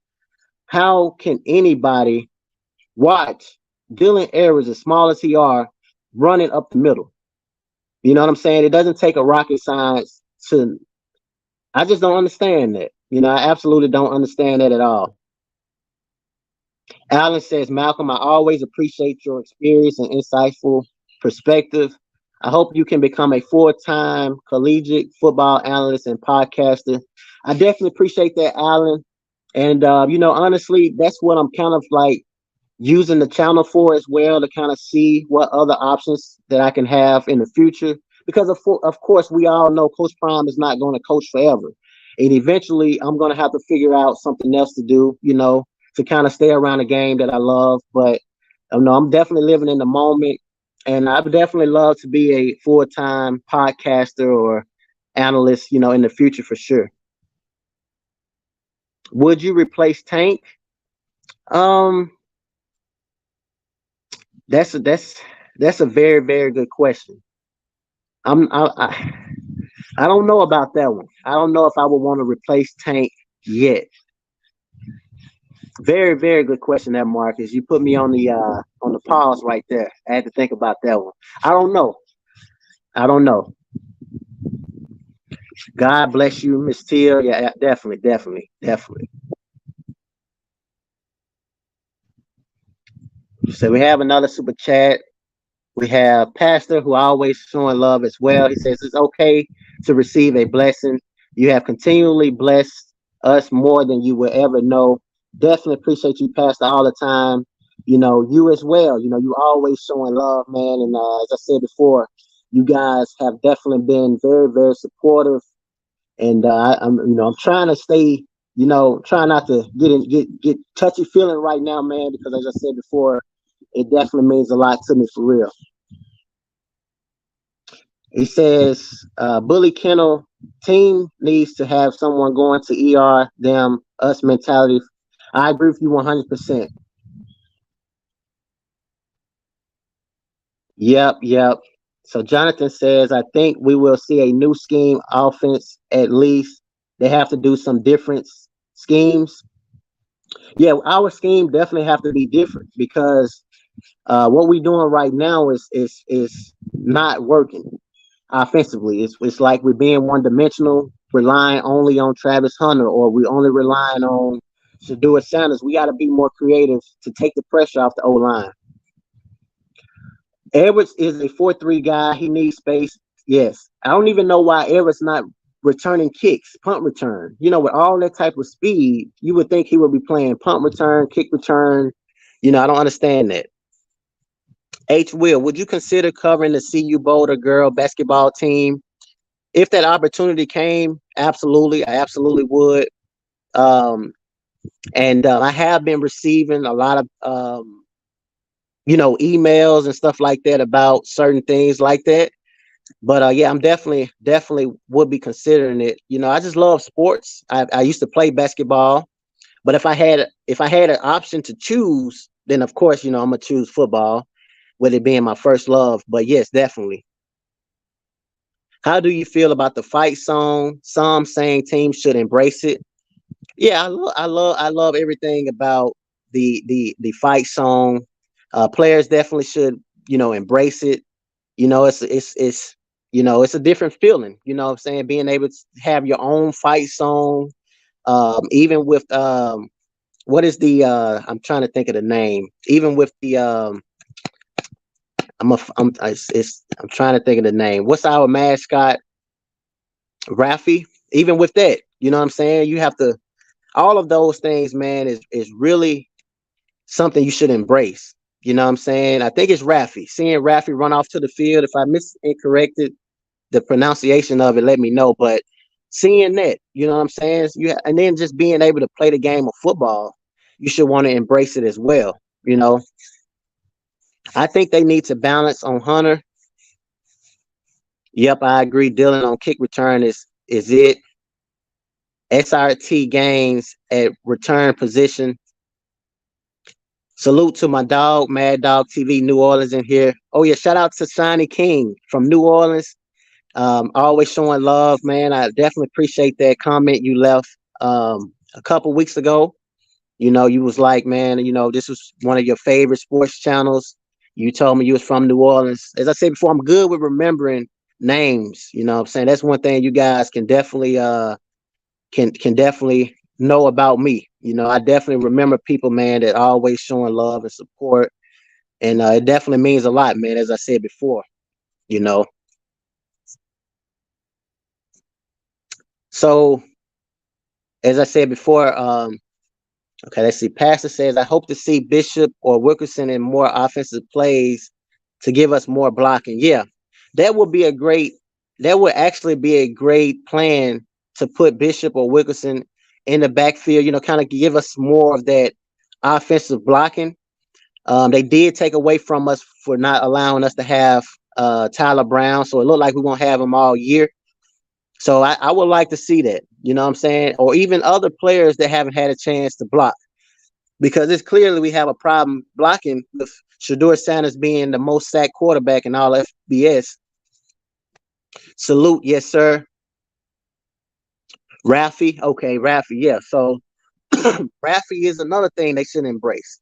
How can anybody watch Dylan Edwards, as small as he are, running up the middle? You know what I'm saying? It doesn't take a rocket science to. I just don't understand that. You know, I absolutely don't understand that at all. Alan says, Malcolm, I always appreciate your experience and insightful perspective. I hope you can become a full-time collegiate football analyst and podcaster. I definitely appreciate that, Alan. And, you know, honestly, that's what I'm kind of like using the channel for as well, to kind of see what other options that I can have in the future. Because of course, we all know Coach Prime is not going to coach forever, and eventually I'm going to have to figure out something else to do, you know, to kind of stay around a game that I love. But you know, I'm definitely living in the moment, and I would definitely love to be a full-time podcaster or analyst, you know, in the future for sure. Would you replace Tank? Um, that's a very, very good question. I'm I don't know about that one. I don't know if I would want to replace Tank yet. Very, very good question, that Marcus. You put me on the pause right there. I had to think about that one. I don't know. I don't know. God bless you, Miss Tia. Yeah, definitely, definitely, definitely. So we have another super chat. We have Pastor, who always showing love as well. He says it's okay to receive a blessing. You have continually blessed us more than you will ever know. Definitely appreciate you, Pastor, all the time. You know, you as well. You know, you always showing love, man. And as I said before, you guys have definitely been very, very supportive. And I'm trying to stay, you know, try not to get touchy feeling right now, man, because as I said before, it definitely means a lot to me for real. He says, Bully Kennel team needs to have someone going to ER, them, us mentality. I agree with you 100%. Yep, yep. So Jonathan says, I think we will see a new scheme offense at least. They have to do some different schemes. Yeah, our scheme definitely have to be different because what we're doing right now is not working offensively. It's like we're being one dimensional, relying only on Travis Hunter, or we're only relying on Shedeur Sanders. We got to be more creative to take the pressure off the O line. Edwards is a 4-3 guy. He needs space. Yes. I don't even know why Everett's not returning kicks, punt return. With all that type of speed, you would think he would be playing punt return, kick return. I don't understand that. H. Will, would you consider covering the CU Boulder girl basketball team? If that opportunity came, absolutely. I absolutely would. Um, and I have been receiving a lot of, emails and stuff like that about certain things like that. But yeah, I'm definitely would be considering it. I just love sports. I used to play basketball, but if I had an option to choose, then of course, I'm gonna choose football, with it being my first love. But yes, definitely. How do you feel about the fight song? Some saying teams should embrace it. Yeah, I love everything about the fight song. Players definitely should, embrace it. It's a different feeling. What I'm saying, being able to have your own fight song. Even with what is the I'm trying to think of the name. Even with the I'm trying to think of the name. What's our mascot? Raffy. Even with that, what I'm saying, you have to, all of those things, man, is really something you should embrace. You know what I'm saying? I think it's Raffy. Seeing Raffy run off to the field. If I incorrected the pronunciation of it, let me know. But seeing that, you know what I'm saying? And then just being able to play the game of football, you should want to embrace it as well. You know, I think they need to balance on Hunter. Yep, I agree. Dylan on kick return is it. SRT gains at return position. Salute to my dog, Mad Dog TV, New Orleans in here. Oh yeah, shout out to Shiny King from New Orleans. Always showing love, man. I definitely appreciate that comment you left a couple weeks ago. You was like, man, this was one of your favorite sports channels. You told me you was from New Orleans. As I said before, I'm good with remembering names. You know what I'm saying? That's one thing you guys can definitely can definitely know about me. I definitely remember people, man, that are always showing love and support. And it definitely means a lot, man, as I said before, you know. So as I said before, okay, let's see. Pastor says, I hope to see Bishop or Wilkerson in more offensive plays to give us more blocking. Yeah, that would be that would actually be a great plan to put Bishop or Wilkerson in the backfield, kind of give us more of that offensive blocking. They did take away from us for not allowing us to have Tyler Brown. So it looked like we're going to have him all year. So I would like to see that, you know what I'm saying? Or even other players that haven't had a chance to block. Because it's clearly we have a problem blocking with Shedeur Sanders being the most sacked quarterback in all FBS. Salute, yes, sir. Raffy, okay, Raffy, yeah. So Raffy is another thing they should embrace.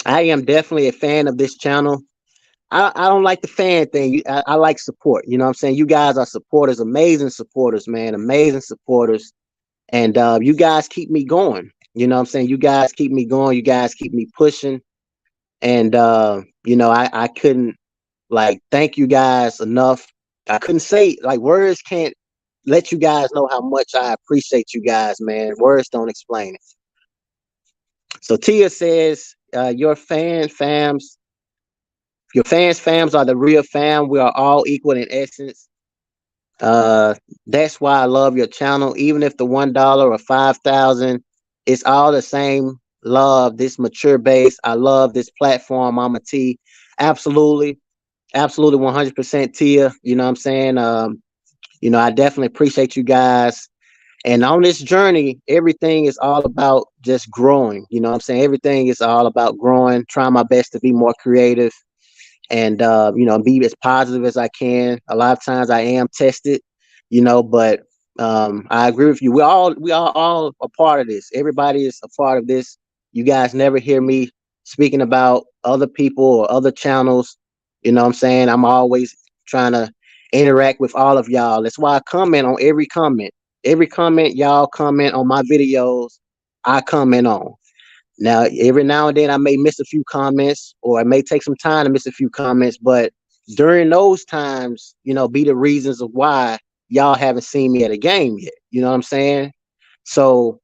I am definitely a fan of this channel. I don't like the fan thing. I like support. You know what I'm saying? You guys are supporters, amazing supporters, man, amazing supporters. And you guys keep me going. You know what I'm saying? You guys keep me going. You guys keep me pushing. And, I couldn't thank you guys enough. I couldn't say, words can't let you guys know how much I appreciate you guys, man. Words don't explain it. So Tia says, your fams are the real fam. We are all equal in essence. That's why I love your channel. Even if the $1 or 5,000, it's all the same love. This mature base. I love this platform. I'm a T. Absolutely. Absolutely 100% Tia. You know what I'm saying? I definitely appreciate you guys. And on this journey, everything is all about just growing. You know what I'm saying? Everything is all about growing, trying my best to be more creative and, be as positive as I can. A lot of times I am tested, but I agree with you. We are all a part of this. Everybody is a part of this. You guys never hear me speaking about other people or other channels. You know what I'm saying? I'm always trying to interact with all of y'all. That's why I comment on every comment. Every comment y'all comment on my videos, I comment on. Now, every now and then I may miss a few comments or I may take some time to miss a few comments, but during those times, be the reasons of why y'all haven't seen me at a game yet. You know what I'm saying? So,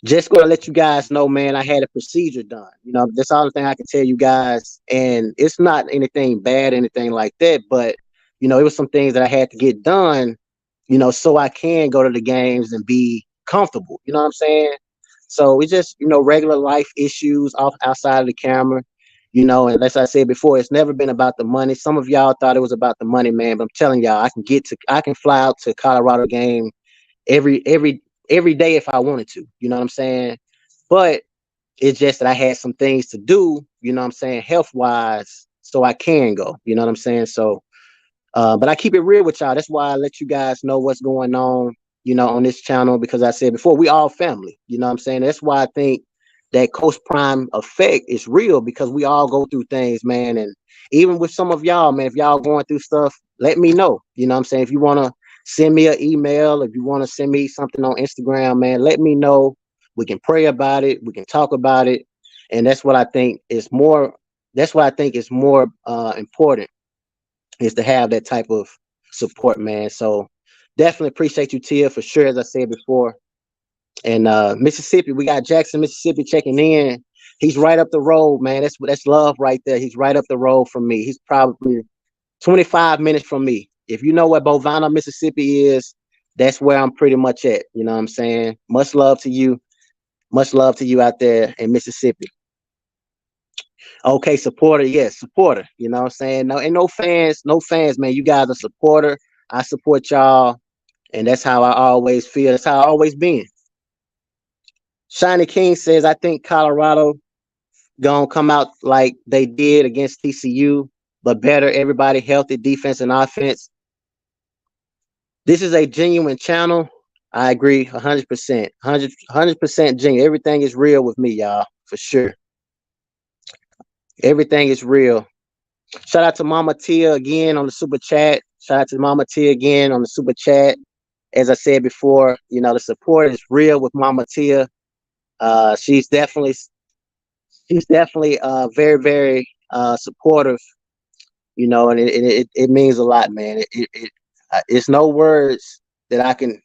just going to let you guys know, man, I had a procedure done. That's all the thing I can tell you guys. And it's not anything bad, anything like that. But, it was some things that I had to get done, so I can go to the games and be comfortable. You know what I'm saying? So it's just, regular life issues outside of the camera, and as I said before, it's never been about the money. Some of y'all thought it was about the money, man, but I'm telling y'all, I can fly out to Colorado game every every every day if I wanted to. You know what I'm saying? But it's just that I had some things to do, health wise, so I can go. You know what I'm saying? So but I keep it real with y'all. That's why I let you guys know what's going on, on this channel, because I said before, we all family. You know what I'm saying? That's why I think that Coach Prime effect is real, because we all go through things, man. And even with some of y'all, man, if y'all going through stuff, let me know. You know what I'm saying? If you want to send me an email, if you want to send me something on Instagram, man, let me know. We can pray about it. We can talk about it. And that's what I think is more, important, is to have that type of support, man. So definitely appreciate you, Tia, for sure, as I said before. And Mississippi, we got Jackson, Mississippi checking in. He's right up the road, man. That's love right there. He's right up the road from me. He's probably 25 minutes from me. If you know where Bovana, Mississippi is, that's where I'm pretty much at. You know what I'm saying? Much love to you. Much love to you out there in Mississippi. Okay, supporter, yes, supporter. You know what I'm saying? No, ain't no fans, man. You guys are supporter. I support y'all, and that's how I always feel. That's how I always been. Shiny King says, I think Colorado gonna come out like they did against TCU, but better. Everybody healthy, defense and offense. This is a genuine channel. I agree 100%. 100% genuine. Everything is real with me, y'all, for sure. Everything is real. Shout out to Mama Tia again on the super chat. Shout out to Mama Tia again on the super chat. As I said before, the support is real with Mama Tia. She's definitely very, very supportive, and it means a lot, man. It's no words that I can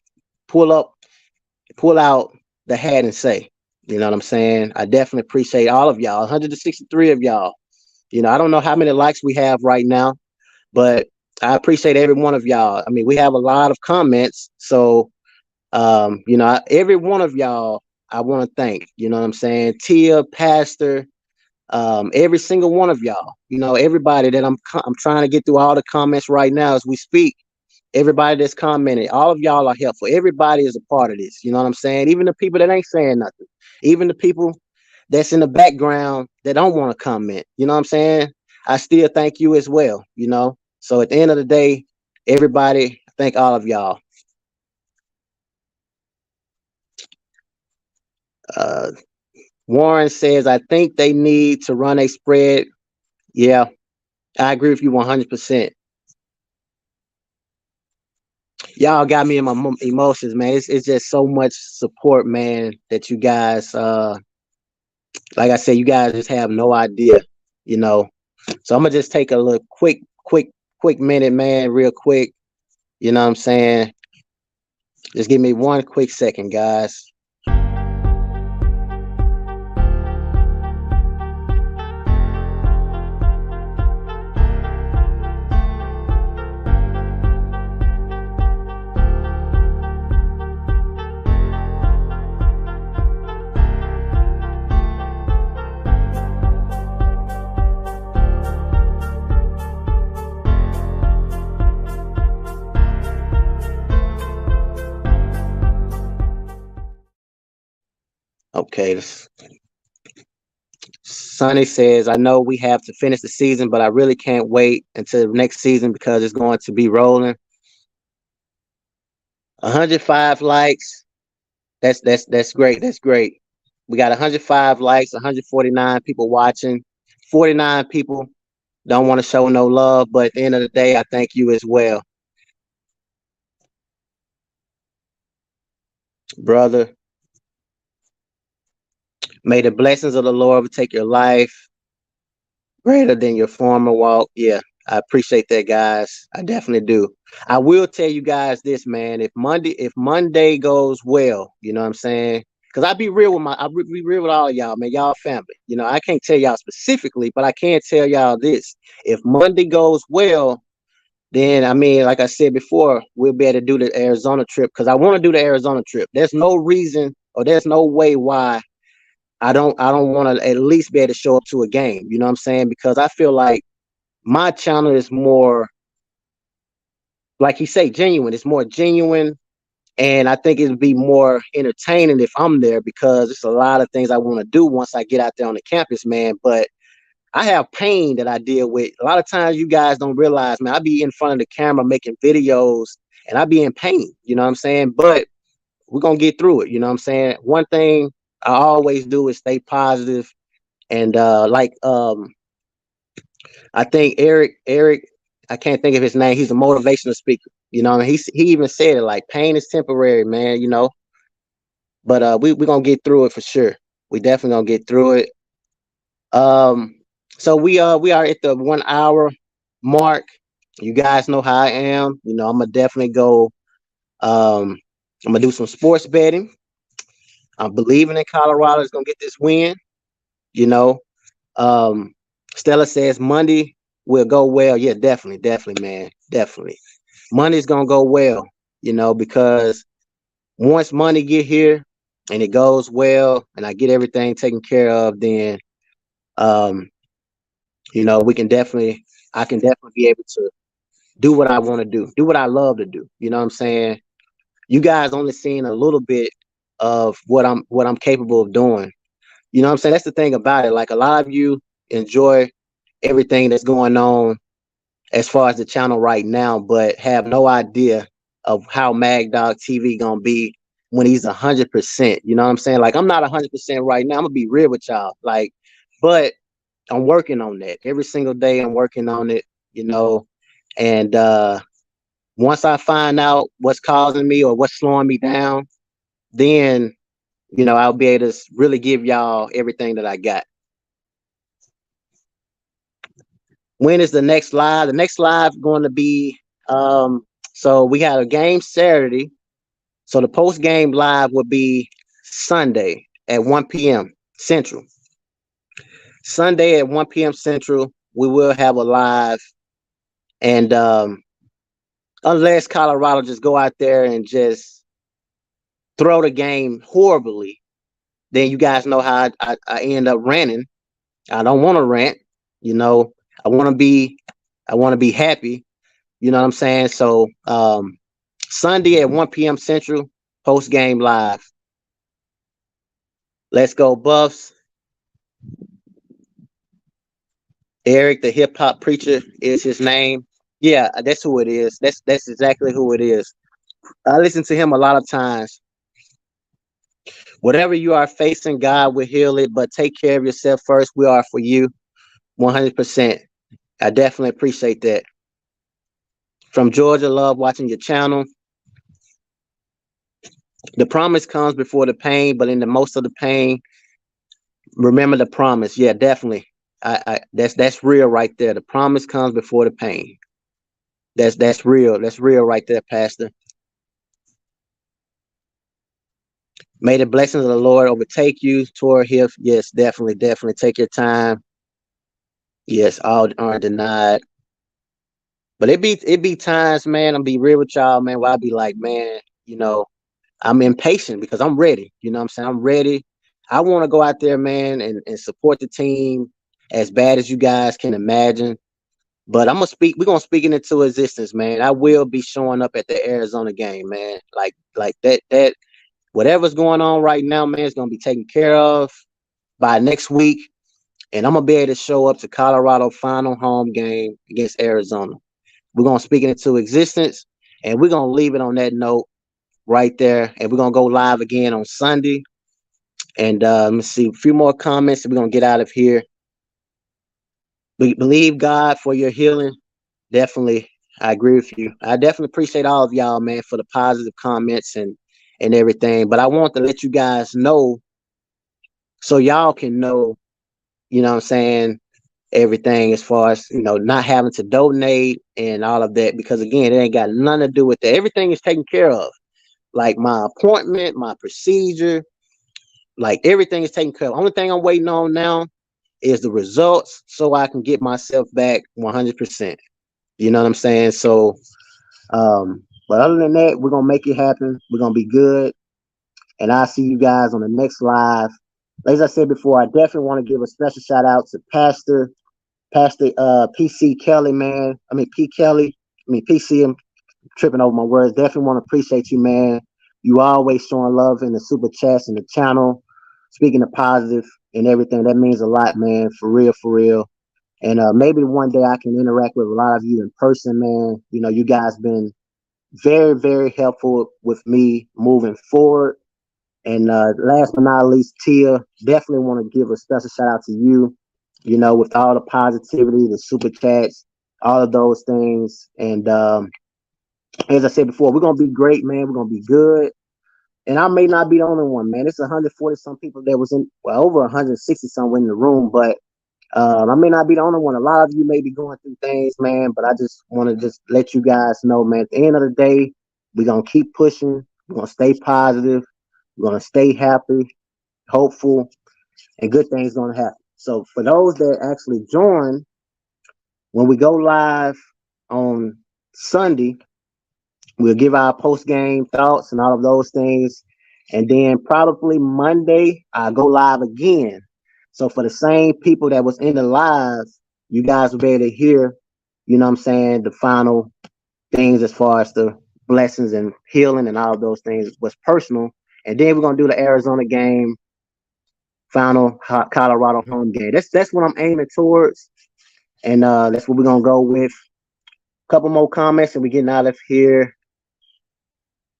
pull out the hat and say. You know what I'm saying? I definitely appreciate all of y'all, 163 of y'all. I don't know how many likes we have right now, but I appreciate every one of y'all. I mean, we have a lot of comments, so every one of y'all, I want to thank. You know what I'm saying? Tia, Pastor, every single one of y'all. Everybody that I'm trying to get through all the comments right now as we speak. Everybody that's commented, all of y'all are helpful. Everybody is a part of this. You know what I'm saying? Even the people that ain't saying nothing, even the people that's in the background that don't want to comment. You know what I'm saying? I still thank you as well. So at the end of the day, everybody, thank all of y'all. Uh, Warren says, I think they need to run a spread. Yeah, I agree with you 100%. Y'all got me in my emotions, man. It's just so much support, man, that you guys, like I said, you guys just have no idea, you know. So I'm gonna just take a little quick minute, man, real quick. You know what I'm saying? Just give me one quick second, guys. Okay. Sonny says, I know we have to finish the season, but I really can't wait until next season because it's going to be rolling. 105 likes. That's great. That's great. We got 105 likes, 149 people watching, 49 people don't want to show no love, but at the end of the day, I thank you as well. Brother, may the blessings of the Lord overtake your life. Greater than your former walk. Yeah, I appreciate that, guys. I definitely do. I will tell you guys this, man. If Monday goes well, you know what I'm saying? Because I be real with all of y'all, man. Y'all family. You know, I can't tell y'all specifically, but I can tell y'all this. If Monday goes well, then I mean, like I said before, we'll be able to do the Arizona trip because I want to do the Arizona trip. There's no reason or there's no way why I don't want to at least be able to show up to a game. You know what I'm saying? Because I feel like my channel is more, like you say, genuine. It's more genuine. And I think it'd be more entertaining if I'm there because it's a lot of things I want to do once I get out there on the campus, man. But I have pain that I deal with. A lot of times you guys don't realize, man, I be in front of the camera making videos and I be in pain, you know what I'm saying? But we're gonna get through it, you know what I'm saying? One thing I always do is stay positive and I think Eric, I can't think of his name. He's a motivational speaker. You know, he even said it like pain is temporary, man. You know, but we gonna get through it for sure. We definitely gonna get through it. Um, so we are at the 1 hour mark. You guys know how I am. You know, I'm gonna definitely go. I'm gonna do some sports betting. I'm believing in Colorado is gonna get this win. You know, um, Stella says Monday will go well. Yeah, definitely, definitely, man, definitely. Money's gonna go well, you know, because once money get here and it goes well and I get everything taken care of, then um, you know, I can definitely be able to do what I want to do what I love to do. You know what I'm saying? You guys only seeing a little bit of what I'm capable of doing. You know what I'm saying? That's the thing about it. Like a lot of you enjoy everything that's going on as far as the channel right now, but have no idea of how MagDog TV gonna be when he's 100%. You know what I'm saying? Like I'm not 100% right now. I'm gonna be real with y'all. Like, but I'm working on that every single day. I'm working on it. You know, and once I find out what's causing me or what's slowing me down, then you know I'll be able to really give y'all everything that I got. When is the next live? The next live going to be so we had a game Saturday. So the post game live will be Sunday at 1 p.m. Central. Sunday at 1 p.m. Central, we will have a live. And unless Colorado just go out there and just throw the game horribly, then you guys know how I end up ranting. I don't want to rant, you know. I want to be I want to be happy. You know what I'm saying? So Sunday at 1 p.m. Central, post game live. Let's go, Buffs. Eric, the hip hop preacher, is his name. Yeah, that's who it is. That's exactly who it is. I listen to him a lot of times. Whatever you are facing, God will heal it, but take care of yourself first. We are for you 100%. I definitely appreciate that. From Georgia, love watching your channel. The promise comes before the pain, but in the most of the pain, remember the promise. Yeah, definitely. That's real right there. The promise comes before the pain. That's real. That's real right there, Pastor. May the blessings of the Lord overtake you toward him. Yes, definitely, definitely. Take your time. Yes, all aren't denied. But it be times, man. I'm be real with y'all, man, where I be like, man, you know, I'm impatient because I'm ready. You know what I'm saying? I'm ready. I want to go out there, man, and support the team as bad as you guys can imagine. But we're gonna speak it into existence, man. I will be showing up at the Arizona game, man. Like that whatever's going on right now, man, is gonna be taken care of by next week. And I'm gonna be able to show up to Colorado final home game against Arizona. We're gonna speak it into existence and we're gonna leave it on that note right there. And we're gonna go live again on Sunday. And let me see a few more comments and we're gonna get out of here. We believe God for your healing. Definitely, I agree with you. I definitely appreciate all of y'all, man, for the positive comments and everything. But I want to let you guys know so y'all can know, you know what I'm saying, everything as far as, not having to donate and all of that, because again, it ain't got nothing to do with that. Everything is taken care of. Like my appointment, my procedure, like everything is taken care of. Only thing I'm waiting on now is the results so I can get myself back 100%. You know what I'm saying? So, but other than that, we're gonna make it happen. We're gonna be good, and I'll see you guys on the next live. As I said before, I definitely want to give a special shout out to Pastor PC Kelly, man. I mean P Kelly. I mean PC. I'm tripping over my words. Definitely want to appreciate you, man. You always showing love in the super chats and the channel, speaking of positive and everything. That means a lot, man. For real, for real. And maybe one day I can interact with a lot of you in person, man. You guys been very, very helpful with me moving forward. And last but not least, Tia, definitely want to give a special shout out to you. With all the positivity, the super chats, all of those things. And as I said before, we're gonna be great, man. We're gonna be good. And I may not be the only one, man. It's 140 some people that was in, well, over 160 some in the room, but I may not be the only one. A lot of you may be going through things, man. But I just want to just let you guys know, man. At the end of the day, we're gonna keep pushing. We're gonna stay positive. We're gonna stay happy, hopeful, and good things gonna happen. So for those that actually join, when we go live on Sunday, we'll give our post game thoughts and all of those things. And then probably Monday, I'll go live again. So for the same people that was in the live, you guys will be able to hear, what I'm saying, the final things as far as the blessings and healing and all of those things was personal. And then we're gonna do the Arizona game, final Colorado home game. That's what I'm aiming towards. And that's what we're gonna go with. A couple more comments and we're getting out of here.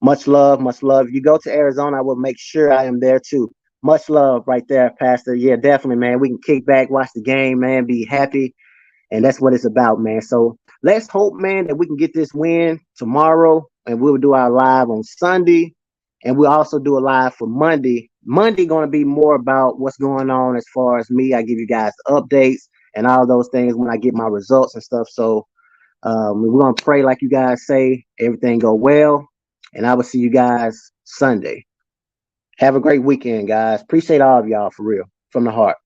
Much love, much love. If you go to Arizona, I will make sure I am there too. Much love right there, Pastor. Yeah, definitely, man. We can kick back, watch the game, man, be happy. And that's what it's about, man. So let's hope, man, that we can get this win tomorrow. And we'll do our live on Sunday. And we'll also do a live for Monday. Monday going to be more about what's going on as far as me. I give you guys updates and all those things when I get my results and stuff. So we're going to pray, like you guys say, everything go well. And I will see you guys Sunday. Have a great weekend, guys. Appreciate all of y'all for real, from the heart.